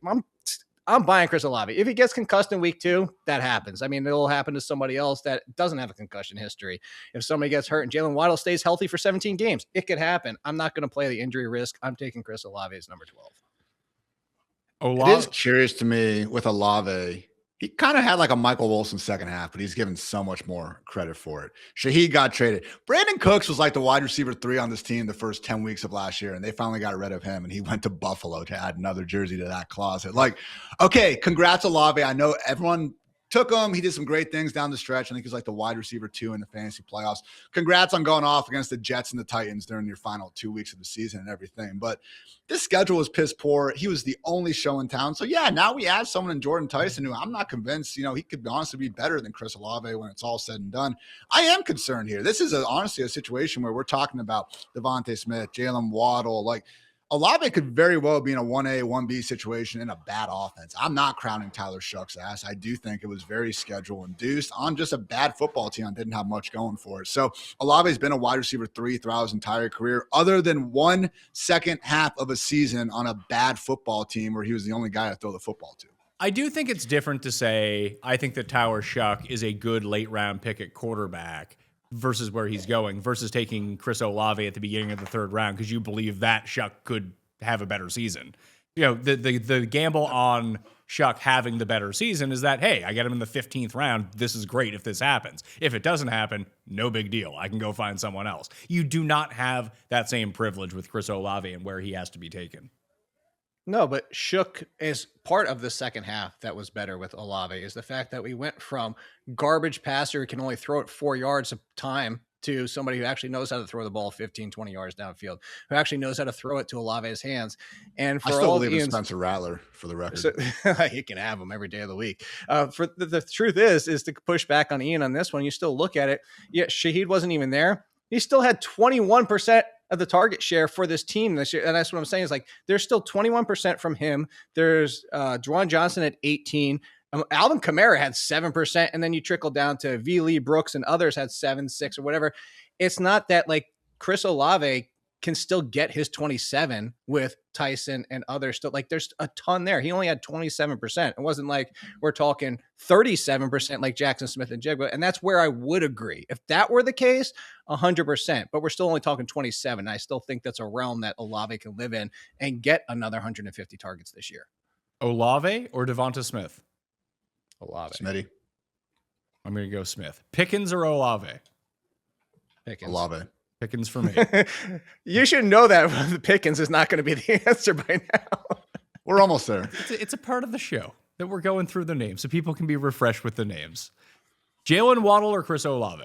I'm buying Chris Olave. If he gets concussed in week 2, that happens. I mean, it'll happen to somebody else that doesn't have a concussion history. If somebody gets hurt and Jaylen Waddle stays healthy for 17 games, it could happen. I'm not going to play the injury risk. I'm taking Chris Olave as number 12. It is curious to me with Olave. He kind of had like a Michael Wilson second half, but he's given so much more credit for it. Shaheed got traded. Brandon Cooks was like the wide receiver 3 on this team the first 10 weeks of last year, and they finally got rid of him, and he went to Buffalo to add another jersey to that closet. Like, okay, congrats, Olave. I know everyone took him. He did some great things down the stretch. I think he's like the wide receiver 2 in the fantasy playoffs. Congrats on going off against the Jets and the Titans during your final 2 weeks of the season and everything. But this schedule was piss poor. He was the only show in town. So yeah, now we add someone in Jordan Tyson who I'm not convinced, he could honestly be better than Chris Olave when it's all said and done. I am concerned here. This is honestly a situation where we're talking about Devonta Smith, Jaylen, Waddle, like Olave could very well be in a 1A, 1B situation in a bad offense. I'm not crowning Tyler Shuck's ass. I do think it was very schedule induced on just a bad football team that didn't have much going for it. So Olave's been a wide receiver 3 throughout his entire career, other than one second half of a season on a bad football team where he was the only guy to throw the football to. I do think it's different to say, I think that Tyler Shuck is a good late round pick at quarterback versus where he's going, versus taking Chris Olave at the beginning of the 3rd round because you believe that Shuck could have a better season. The gamble on Shuck having the better season is that, hey, I get him in the 15th round. This is great if this happens. If it doesn't happen, no big deal. I can go find someone else. You do not have that same privilege with Chris Olave and where he has to be taken. No, but Shook is part of the second half that was better with Olave, is the fact that we went from garbage passer who can only throw it 4 yards a time to somebody who actually knows how to throw the ball 15, 20 yards downfield, who actually knows how to throw it to Olave's hands. And for I still all believe Ian's, in Spencer Rattler, for the record. So, he can have them every day of the week. For the truth is to push back on Ian on this one, you still look at it. Yeah, Shaheed wasn't even there. He still had 21% of the target share for this team this year. And that's what I'm saying is like, there's still 21% from him. There's Juwan Johnson at 18. Alvin Kamara had 7%. And then you trickle down to V. Lee Brooks and others had 7, 6 or whatever. It's not that like Chris Olave can still get his 27 with Tyson and others still. Like there's a ton there. He only had 27%. It wasn't like we're talking 37% like Jackson Smith-Njigba. And that's where I would agree. If that were the case, 100%, but we're still only talking 27. I still think that's a realm that Olave can live in and get another 150 targets this year. Olave or Devonta Smith? Olave. Smitty. I'm going to go Smith. Pickens or Olave? Pickens. Olave. Pickens for me. You should know that the Pickens is not going to be the answer by now. We're almost there. It's a part of the show that we're going through the names so people can be refreshed with the names. Jaylen, Waddle, or Chris Olave?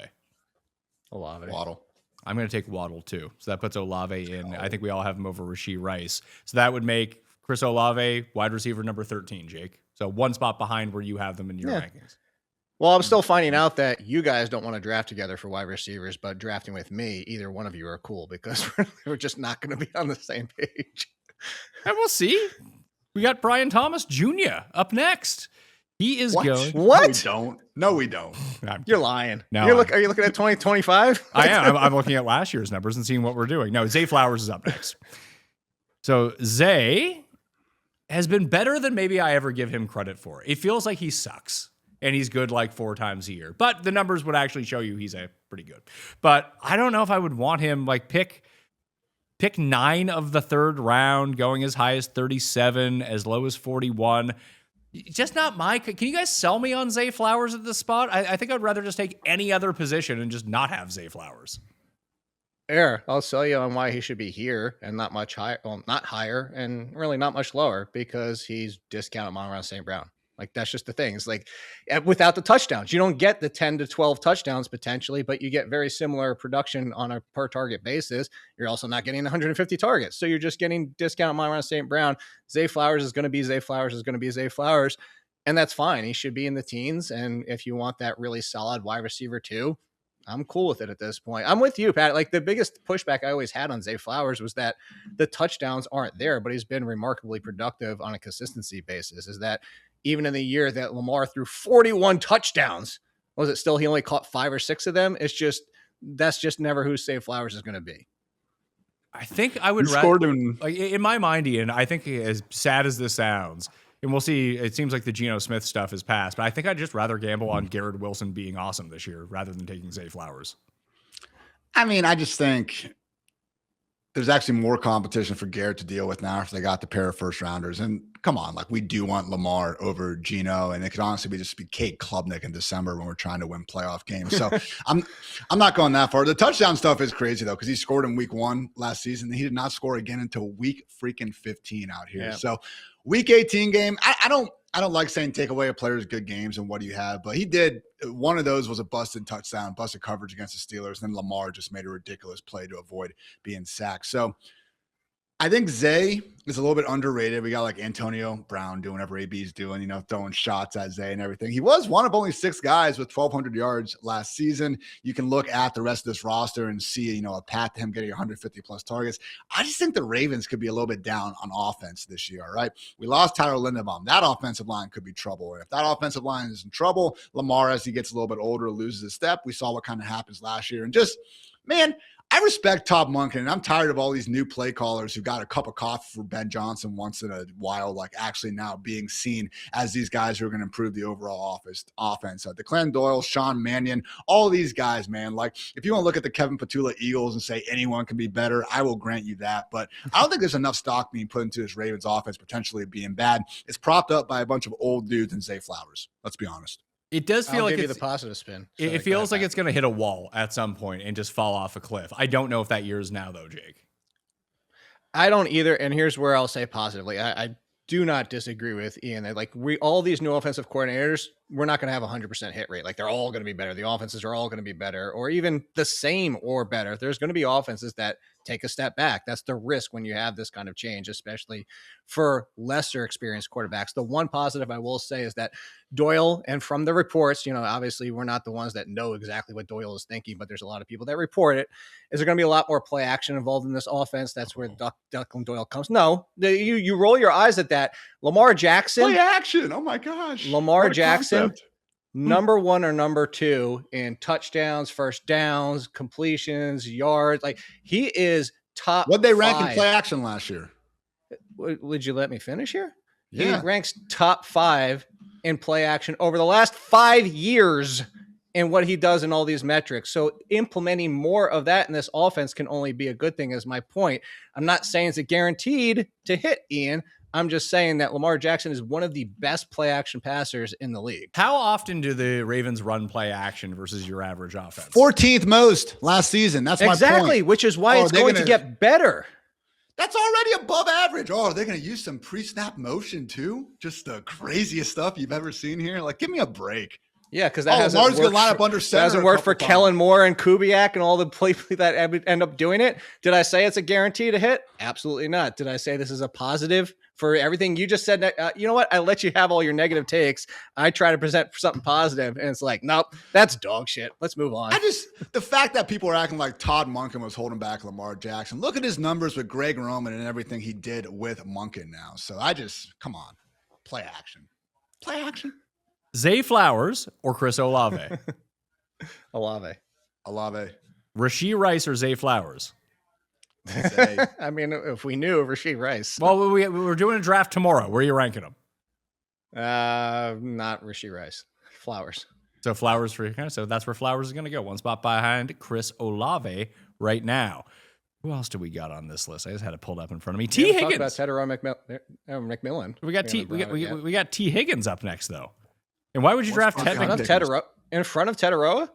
Olave. Waddle. I'm going to take Waddle too. So that puts Olave in. I think we all have him over Rashee Rice. So that would make Chris Olave wide receiver number 13, Jake. So one spot behind where you have them in your rankings. Well, I'm still finding out that you guys don't want to draft together for wide receivers, but drafting with me, either one of you are cool because we're just not going to be on the same page. And we'll see. We got Brian Thomas Jr. up next. He is going. What? No, we don't. You're lying. No, Are you looking at 2025? I am. I'm looking at last year's numbers and seeing what we're doing. No, Zay Flowers is up next. So Zay has been better than maybe I ever give him credit for. It feels like he sucks. And he's good like 4 times a year. But the numbers would actually show you he's a pretty good. But I don't know if I would want him like pick 9 of the 3rd round, going as high as 37, as low as 41. Just not my. Can you guys sell me on Zay Flowers at this spot? I think I'd rather just take any other position and just not have Zay Flowers. I'll sell you on why he should be here and not much higher. Well, not higher and really not much lower because he's discounted Amon-Ra St. Brown. Like, that's just the thing. It's like without the touchdowns, you don't get the 10 to 12 touchdowns potentially, but you get very similar production on a per target basis. You're also not getting 150 targets. So you're just getting discount Amon-Ra St. Brown. Zay Flowers is going to be Zay Flowers is going to be Zay Flowers. And that's fine. He should be in the teens. And if you want that really solid wide receiver too, I'm cool with it at this point. I'm with you, Pat. Like the biggest pushback I always had on Zay Flowers was that the touchdowns aren't there, but he's been remarkably productive on a consistency basis. Is that even in the year that Lamar threw 41 touchdowns, was it still he only caught 5 or 6 of them? It's just that's just never who Zay Flowers is going to be. I think I would rather, like in my mind, Ian, I think as sad as this sounds, and we'll see, it seems like the Geno Smith stuff is past, but I think I'd just rather gamble on Garrett Wilson being awesome this year rather than taking Zay Flowers. I mean, I just think there's actually more competition for Garrett to deal with now after they got the pair of first rounders. And come on, like we do want Lamar over Geno, and it could honestly be Kate Klubnik in December when we're trying to win playoff games. So I'm not going that far. The touchdown stuff is crazy though, because he scored in week 1 last season. He did not score again until week freaking 15 out here. Yeah. So week 18 game, I don't I don't like saying take away a player's good games and what do you have, but he did. One of those was a busted touchdown, busted coverage against the Steelers. And then Lamar just made a ridiculous play to avoid being sacked. So I think Zay is a little bit underrated. We got like Antonio Brown doing whatever AB's doing, throwing shots at Zay and everything. He was one of only 6 guys with 1,200 yards last season. You can look at the rest of this roster and see, a path to him getting 150 plus targets. I just think the Ravens could be a little bit down on offense this year, right? We lost Tyler Linderbaum. That offensive line could be trouble. And if that offensive line is in trouble, Lamar, as he gets a little bit older, loses a step. We saw what kind of happens last year. And just, man, I respect Todd Monken, and I'm tired of all these new play callers who got a cup of coffee for Ben Johnson once in a while, like actually now being seen as these guys who are going to improve the overall offense. DeClan Doyle, Sean Mannion, all these guys, man. Like, if you want to look at the Kevin Petula Eagles and say anyone can be better, I will grant you that. But I don't think there's enough stock being put into this Ravens offense potentially being bad. It's propped up by a bunch of old dudes and Zay Flowers. Let's be honest. It does feel like it's the positive spin. It feels like it's going to hit a wall at some point and just fall off a cliff. I don't know if that year is now, though, Jake. I don't either. And here's where I'll say positively. I do not disagree with Ian. Like, all these new offensive coordinators, we're not going to have 100% hit rate. Like, they're all going to be better. The offenses are all going to be better, or even the same or better. There's going to be offenses that take a step back. That's the risk when you have this kind of change, especially for lesser experienced quarterbacks. The one positive I will say is that Doyle, and from the reports, obviously we're not the ones that know exactly what Doyle is thinking, but there's a lot of people that report it. Is there going to be a lot more play action involved in this offense? That's where Declan Doyle comes. No, you roll your eyes at that. Lamar Jackson. Play action. Oh my gosh. Lamar Jackson, number 1 or number 2 in touchdowns, first downs, completions, yards. Like, he is top. What'd they rank 5. in play action last year? Would you let me finish here? Yeah. He ranks top 5 in play action over the last 5 years in what he does in all these metrics. So implementing more of that in this offense can only be a good thing, is my point. I'm not saying it's a guaranteed to hit, Ian. I'm just saying that Lamar Jackson is one of the best play action passers in the league. How often do the Ravens run play action versus your average offense? 14th most last season. That's my point. Exactly, which is why it's going to get better. That's already above average. Oh, they're going to use some pre-snap motion too? Just the craziest stuff you've ever seen here? Like, give me a break. Yeah, because that hasn't Lamar's worked. Gonna line up under center. Hasn't worked for Kellen Moore and Kubiak and all the people that end up doing it. Did I say it's a guarantee to hit? Absolutely not. Did I say this is a positive for everything you just said? You know what? I let you have all your negative takes. I try to present something positive, and it's like, nope, that's dog shit. Let's move on. The fact that people are acting like Todd Monken was holding back Lamar Jackson. Look at his numbers with Greg Roman and everything he did with Monken now. So come on, play action. Play action. Zay Flowers or Chris Olave? Olave. Rashee Rice or Zay Flowers? Zay. I mean, if we knew Rashee Rice. Well, we're doing a draft tomorrow. Where are you ranking them? Not Rashee Rice. Flowers. So Flowers so that's where Flowers is going to go. One spot behind Chris Olave right now. Who else do we got on this list? I just had it pulled up in front of me. T. Higgins. About Tetairoa McMillan. We got T. Higgins up next though. And why would you draft Ted McMillan? In front of Tetairoa?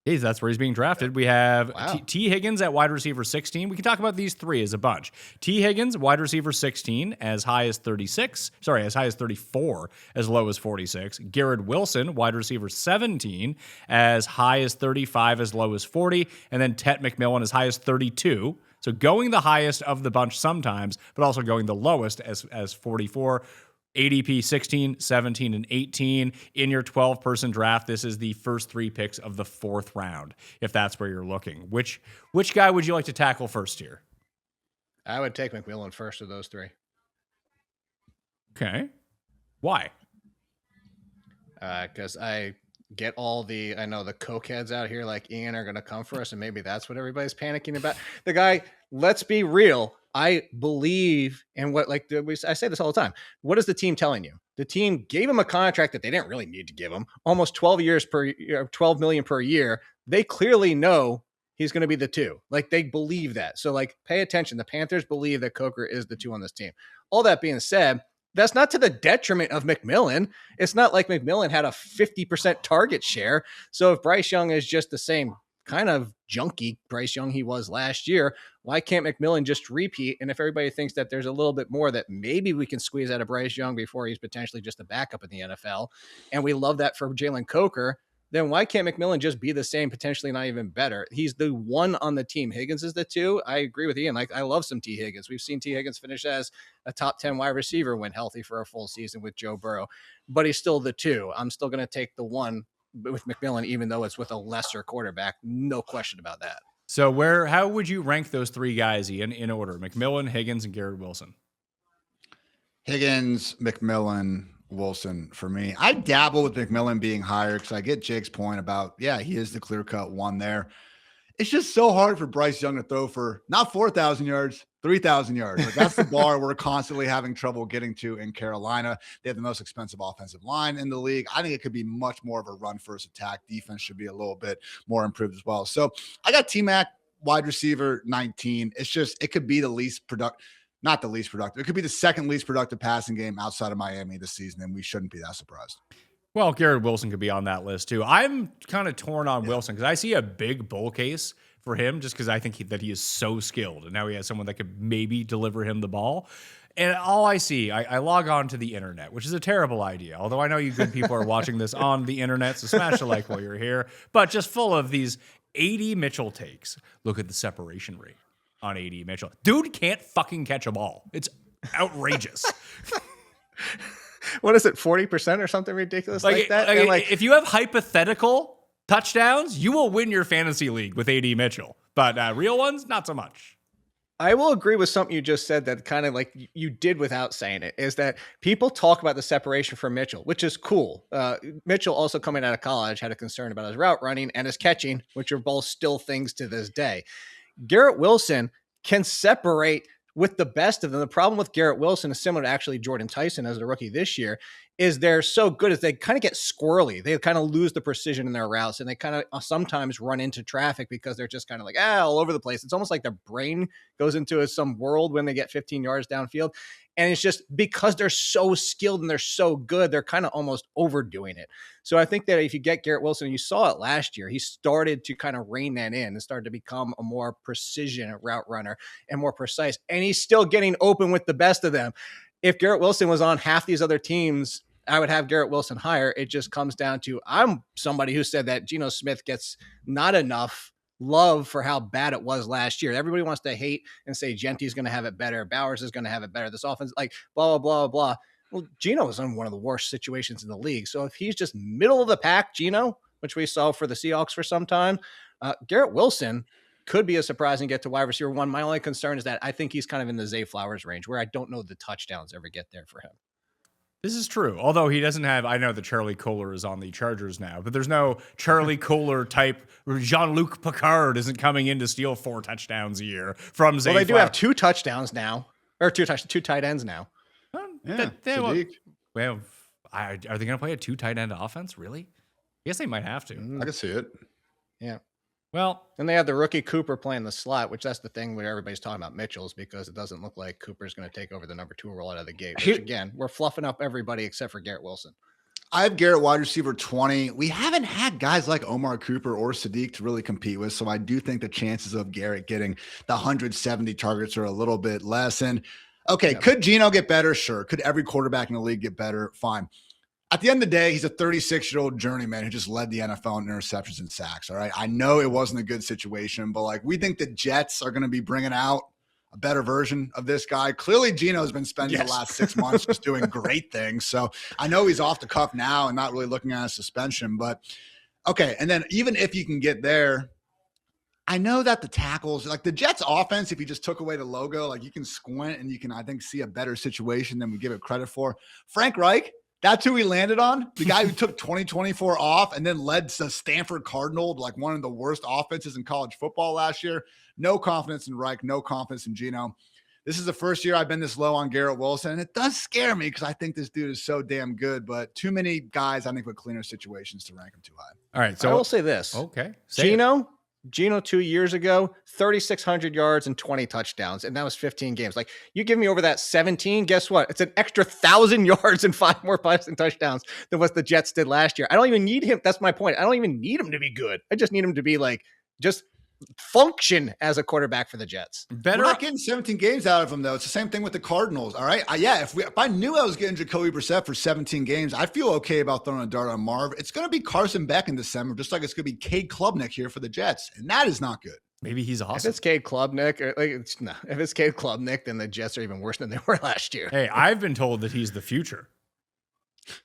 Hey, that's where he's being drafted. We have T. Higgins at wide receiver 16. We can talk about these 3 as a bunch. T. Higgins, wide receiver 16, as high as 34, as low as 46. Garrett Wilson, wide receiver 17, as high as 35, as low as 40. And then Ted McMillan, as high as 32. So going the highest of the bunch sometimes, but also going the lowest as 44. ADP 16, 17, and 18 in your 12-person draft. This is the first 3 picks of the 4th round, if that's where you're looking. Which guy would you like to tackle first here? I would take McMillan first of those 3. Okay. Why? Because I get I know the cokeheads out here like Ian are going to come for us, and maybe that's what everybody's panicking about. The guy, let's be real. I believe in what, I say this all the time. What is the team telling you? The team gave him a contract that they didn't really need to give him, almost 12 million per year. They clearly know he's going to be the 2. Like, they believe that. So, pay attention. The Panthers believe that Coker is the 2 on this team. All that being said, that's not to the detriment of McMillan. It's not like McMillan had a 50% target share. So if Bryce Young is just the same kind of junky Bryce Young he was last year. Why can't McMillan just repeat? And if everybody thinks that there's a little bit more that maybe we can squeeze out of Bryce Young before he's potentially just a backup in the NFL, and we love that for Jalen Coker, then why can't McMillan just be the same, potentially not even better? He's the one on the team. Higgins is the two. I agree with Ian. Like, I love some T. Higgins. We've seen T. Higgins finish as a top 10 wide receiver when healthy for a full season with Joe Burrow, but he's still the two. I'm still going to take the one with McMillan, even though it's with a lesser quarterback. No question about that. So how would you rank those three guys, Ian, in order? McMillan, Higgins, and Garrett Wilson. Higgins, McMillan, Wilson for me. I dabble with McMillan being higher because I get Jake's point about, yeah, he is the clear-cut one there. It's just so hard for Bryce Young to throw for not 4,000 yards, 3,000 yards. Like, that's the bar we're constantly having trouble getting to in Carolina. They have the most expensive offensive line in the league. I think it could be much more of a run-first attack. Defense should be a little bit more improved as well. So I got T-Mac, wide receiver, 19. It's just, it could be the least productive. Not the least productive. It could be the second least productive passing game outside of Miami this season, and we shouldn't be that surprised. Well, Garrett Wilson could be on that list too. I'm kind of torn on Wilson because I see a big bull case for him just because I think that he is so skilled, and now he has someone that could maybe deliver him the ball. And all I see, I log on to the internet, which is a terrible idea. Although I know you good people are watching this on the internet, so smash a like while you're here. But just full of these 80 Mitchell takes. Look at the separation rate on 80 Mitchell. Dude can't fucking catch a ball. It's outrageous. What is it, 40% or something ridiculous like that? Like, if you have hypothetical touchdowns, you will win your fantasy league with AD Mitchell. But real ones, not so much. I will agree with something you just said that kind of like you did without saying it, is that people talk about the separation for Mitchell, which is cool. Mitchell also coming out of college had a concern about his route running and his catching, which are both still things to this day. Garrett Wilson can separate with the best of them. The problem with Garrett Wilson is similar to actually Jordan Tyson as a rookie this year, is they're so good as they kind of get squirrely. They kind of lose the precision in their routes, and they kind of sometimes run into traffic because they're just kind of like, all over the place. It's almost like their brain goes into some world when they get 15 yards downfield. And it's just because they're so skilled and they're so good, they're kind of almost overdoing it. So I think that if you get Garrett Wilson, you saw it last year, he started to kind of rein that in and started to become a more precision route runner and more precise. And he's still getting open with the best of them. If Garrett Wilson was on half these other teams, I would have Garrett Wilson higher. It just comes down to, I'm somebody who said that Geno Smith gets not enough love for how bad it was last year. Everybody wants to hate and say Genty's going to have it better. Bowers is going to have it better. This offense, like blah, blah, blah, blah. Well, Geno is in one of the worst situations in the league. So if he's just middle of the pack, Geno, which we saw for the Seahawks for some time, Garrett Wilson could be a surprise and get to wide receiver one. My only concern is that I think he's kind of in the Zay Flowers range where I don't know the touchdowns ever get there for him. This is true. Although he doesn't have, I know that Charlie Kohler is on the Chargers now, but there's no Charlie Kohler type. Jean-Luc Picard isn't coming in to steal 4 touchdowns a year from Zay. Well, they do have 2 touchdowns now, or 2 tight ends now. Yeah, well, are they going to play a 2 tight end offense? Really? I guess they might have to. I can see it. Yeah. Well, and they have the rookie Cooper playing the slot, which that's the thing where everybody's talking about Mitchell's, because it doesn't look like Cooper's going to take over the number 2 role out of the gate. Which again, we're fluffing up everybody except for Garrett Wilson. I have Garrett wide receiver 20. We haven't had guys like Omar Cooper or Sadiq to really compete with. So I do think the chances of Garrett getting the 170 targets are a little bit less. And okay, could Geno get better? Sure. Could every quarterback in the league get better? Fine. At the end of the day, he's a 36-year-old journeyman who just led the NFL in interceptions and sacks. All right. I know it wasn't a good situation, but like, we think the Jets are going to be bringing out a better version of this guy. Clearly, Geno's been spending the last 6 months just doing great things. So I know he's off the cuff now and not really looking at a suspension, but okay. And then even if you can get there, I know that the tackles, like the Jets offense, if you just took away the logo, like you can squint and you can, I think, see a better situation than we give it credit for. Frank Reich, that's who he landed on. The guy who took 2024 off and then led the Stanford Cardinal to like one of the worst offenses in college football last year. No confidence in Reich, no confidence in Geno. This is the first year I've been this low on Garrett Wilson, and it does scare me because I think this dude is so damn good, but too many guys, I think, with cleaner situations to rank him too high. All right, so I will say this. Okay. Geno 2 years ago, 3,600 yards and 20 touchdowns, and that was 15 games. Like, you give me over that 17, guess what? It's an extra 1,000 yards and 5 more passing touchdowns than what the Jets did last year. I don't even need him. That's my point. I don't even need him to be good. I just need him to be like just function as a quarterback for the Jets. We're not getting 17 games out of him, though. It's the same thing with the Cardinals. All right. If I knew I was getting Jacoby Brissett for 17 games, I feel okay about throwing a dart on Marv. It's going to be Carson Beck in December, just like it's going to be Cade Klubnik here for the Jets. And that is not good. Maybe he's awesome. If it's Cade Klubnik, if it's Cade Klubnik, then the Jets are even worse than they were last year. Hey, I've been told that he's the future.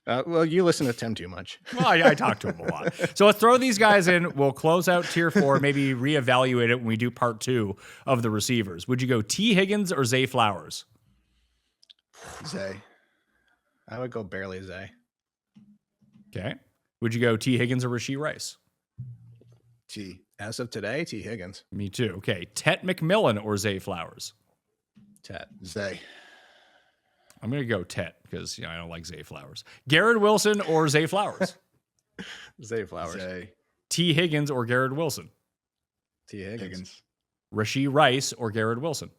Well, you listen to Tim too much. Well, I talk to him a lot. So let's throw these guys in. We'll close out tier 4, maybe reevaluate it when we do part 2 of the receivers. Would you go T. Higgins or Zay Flowers? Zay. I would go barely Zay. Okay. Would you go T. Higgins or Rashee Rice? T. As of today, T. Higgins. Me too. Okay. Tet McMillan or Zay Flowers? Tet. Zay. I'm going to go Tet because I don't like Zay Flowers. Garrett Wilson or Zay Flowers? Zay Flowers. Zay. T. Higgins or Garrett Wilson? T. Higgins. Rashee Rice or Garrett Wilson?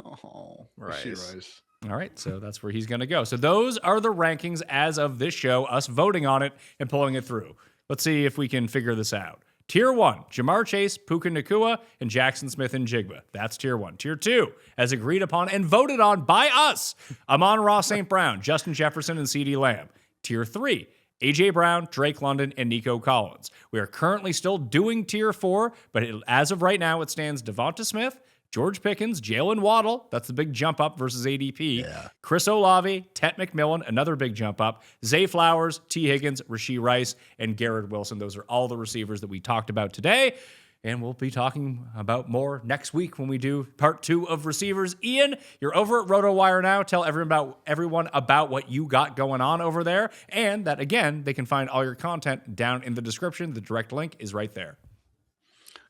Oh, Rice. All right, so that's where he's going to go. So those are the rankings as of this show, us voting on it and pulling it through. Let's see if we can figure this out. Tier 1, Jamar Chase, Puka Nacua, and Jackson Smith-Njigba. That's Tier 1. Tier 2, as agreed upon and voted on by us, Amon-Ra St. Brown, Justin Jefferson, and CeeDee Lamb. Tier 3, A.J. Brown, Drake London, and Nico Collins. We are currently still doing Tier 4, but as of right now, it stands Devonta Smith, George Pickens, Jaylen Waddle, that's the big jump up versus ADP. Yeah. Chris Olave, Tet McMillan, another big jump up. Zay Flowers, T. Higgins, Rashee Rice, and Garrett Wilson. Those are all the receivers that we talked about today. And we'll be talking about more next week when we do part 2 of receivers. Ian, you're over at RotoWire now. Tell everyone about what you got going on over there. And that, again, they can find all your content down in the description. The direct link is right there.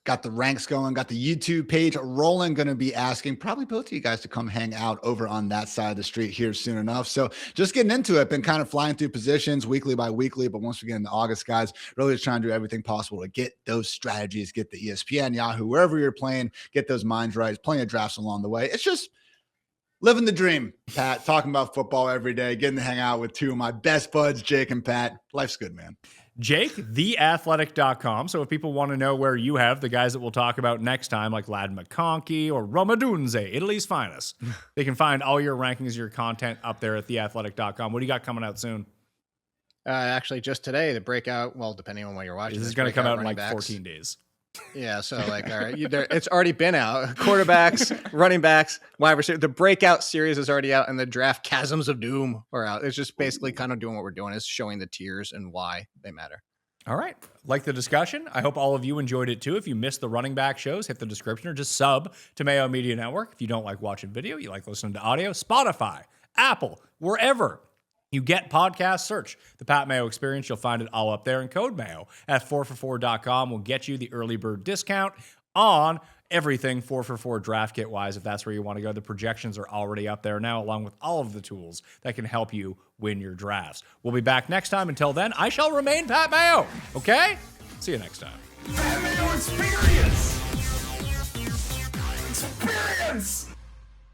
Got the ranks going, got the YouTube page rolling. Going to be asking probably both of you guys to come hang out over on that side of the street here soon enough. So just getting into it, been kind of flying through positions weekly by weekly. But once we get into August, guys, really just trying to do everything possible to get those strategies, get the ESPN, Yahoo, wherever you're playing, get those minds right. Plenty of drafts along the way. It's just living the dream, Pat, talking about football every day, getting to hang out with 2 of my best buds, Jake and Pat. Life's good, man. Jake, theathletic.com. So if people want to know where you have the guys that we'll talk about next time, like Lad McConkey or Romadunze, Italy's finest, they can find all your rankings, your content up there at theathletic.com. What do you got coming out soon? Actually, just today, the breakout, well, depending on when you're watching. This is going to come out in like 14 days. Yeah, so like, all right, it's already been out. Quarterbacks, running backs, wide receiver. The breakout series is already out, and the draft chasms of doom are out. It's just basically kind of doing what we're doing, is showing the tiers and why they matter. All right. Like the discussion. I hope all of you enjoyed it too. If you missed the running back shows, hit the description or just sub to Mayo Media Network. If you don't like watching video, you like listening to audio, Spotify, Apple, wherever you get podcasts, search the Pat Mayo Experience. You'll find it all up there. And code Mayo at 4for4.com will get you the early bird discount on everything 4for4 draft kit wise, if that's where you want to go. The projections are already up there now, along with all of the tools that can help you win your drafts. We'll be back next time. Until then, I shall remain Pat Mayo. Okay? See you next time. Pat Mayo Experience! Experience!